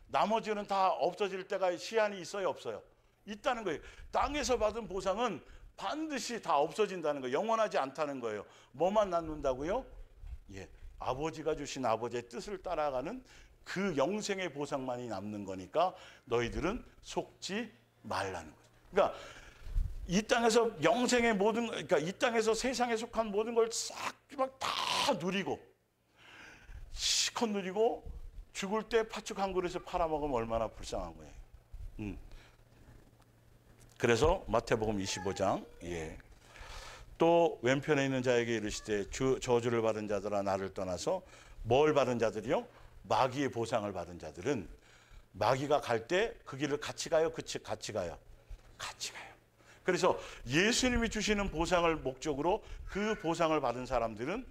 나머지는 다 없어질 때가 시한이 있어요, 없어요? 있다는 거예요. 땅에서 받은 보상은 반드시 다 없어진다는 거예요. 영원하지 않다는 거예요. 뭐만 남는다고요? 예, 아버지가 주신 아버지의 뜻을 따라가는 그 영생의 보상만이 남는 거니까 너희들은 속지 말라는 거죠. 그러니까 이 땅에서 영생의 모든, 그러니까 이 땅에서 세상에 속한 모든 걸 싹 막 다 누리고 실컷 누리고 죽을 때 팥죽 한 그릇에 팔아먹으면 얼마나 불쌍한 거예요. 그래서 마태복음 25장, 예. 또 왼편에 있는 자에게 이르시되 저주를 받은 자들아 나를 떠나서, 뭘 받은 자들이요? 마귀의 보상을 받은 자들은 마귀가 갈 때 그 길을 같이 가요? 같이 가요? 같이 가요. 그래서 예수님이 주시는 보상을 목적으로 그 보상을 받은 사람들은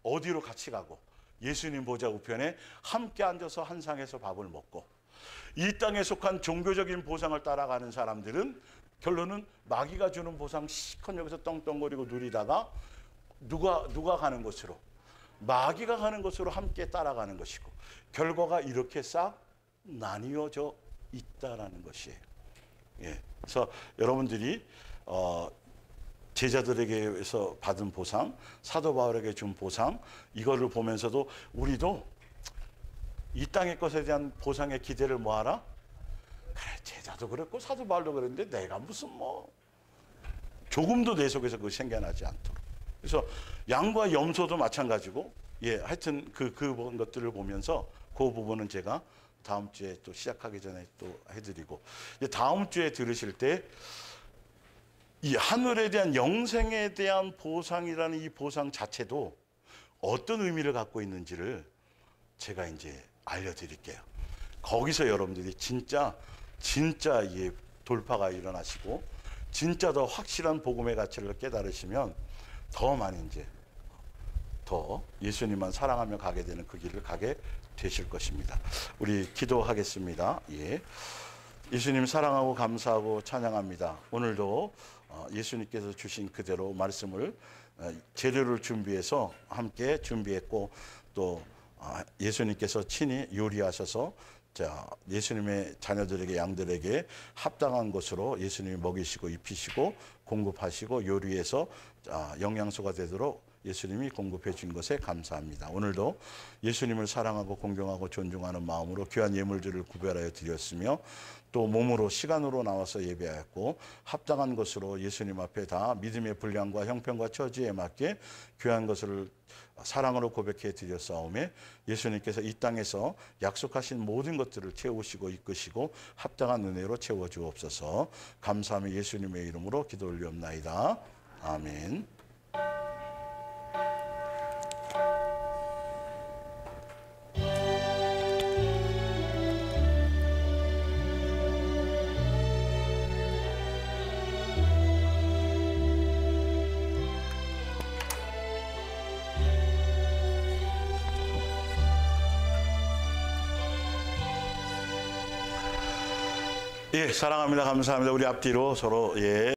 어디로 같이 가고, 예수님 보좌 우편에 함께 앉아서 한 상에서 밥을 먹고, 이 땅에 속한 종교적인 보상을 따라가는 사람들은 결론은 마귀가 주는 보상 실컷 여기서 떵떵거리고 누리다가 누가 가는 곳으로, 마귀가 가는 곳으로 함께 따라가는 것이고, 결과가 이렇게 싹 나뉘어져 있다라는 것이에요. 예. 그래서 여러분들이 제자들에게서 받은 보상, 사도 바울에게 준 보상, 이거를 보면서도 우리도 이 땅의 것에 대한 보상의 기대를 뭐하라? 그래, 제자도 그랬고 사도 바울도 그랬는데 내가 무슨 조금도 내 속에서 그것이 생겨나지 않도록. 그래서 양과 염소도 마찬가지고, 예, 하여튼 그 것들을 보면서 그 부분은 제가 다음 주에 또 시작하기 전에 또 해드리고, 다음 주에 들으실 때 이 하늘에 대한 영생에 대한 보상이라는 이 보상 자체도 어떤 의미를 갖고 있는지를 제가 이제 알려드릴게요. 거기서 여러분들이 진짜 이 돌파가 일어나시고 진짜 더 확실한 복음의 가치를 깨달으시면 더 많이 이제 더 예수님만 사랑하며 가게 되는 그 길을 가게 되실 것입니다. 우리 기도하겠습니다. 예. 예수님 사랑하고 감사하고 찬양합니다. 오늘도 예수님께서 주신 그대로 말씀을 재료를 준비해서 함께 준비했고 또 예수님께서 친히 요리하셔서 예수님의 자녀들에게 양들에게 합당한 것으로 예수님이 먹이시고 입히시고 공급하시고 요리해서 영양소가 되도록 예수님이 공급해 준 것에 감사합니다. 오늘도 예수님을 사랑하고 공경하고 존중하는 마음으로 귀한 예물들을 구별하여 드렸으며 또 몸으로 시간으로 나와서 예배하였고 합당한 것으로 예수님 앞에 다 믿음의 분량과 형편과 처지에 맞게 귀한 것을 사랑으로 고백해 드렸사오매 예수님께서 이 땅에서 약속하신 모든 것들을 채우시고 이끄시고 합당한 은혜로 채워 주옵소서. 감사하며 예수님의 이름으로 기도 올리옵나이다. 아멘. 예, 사랑합니다. 감사합니다. 우리 앞뒤로 서로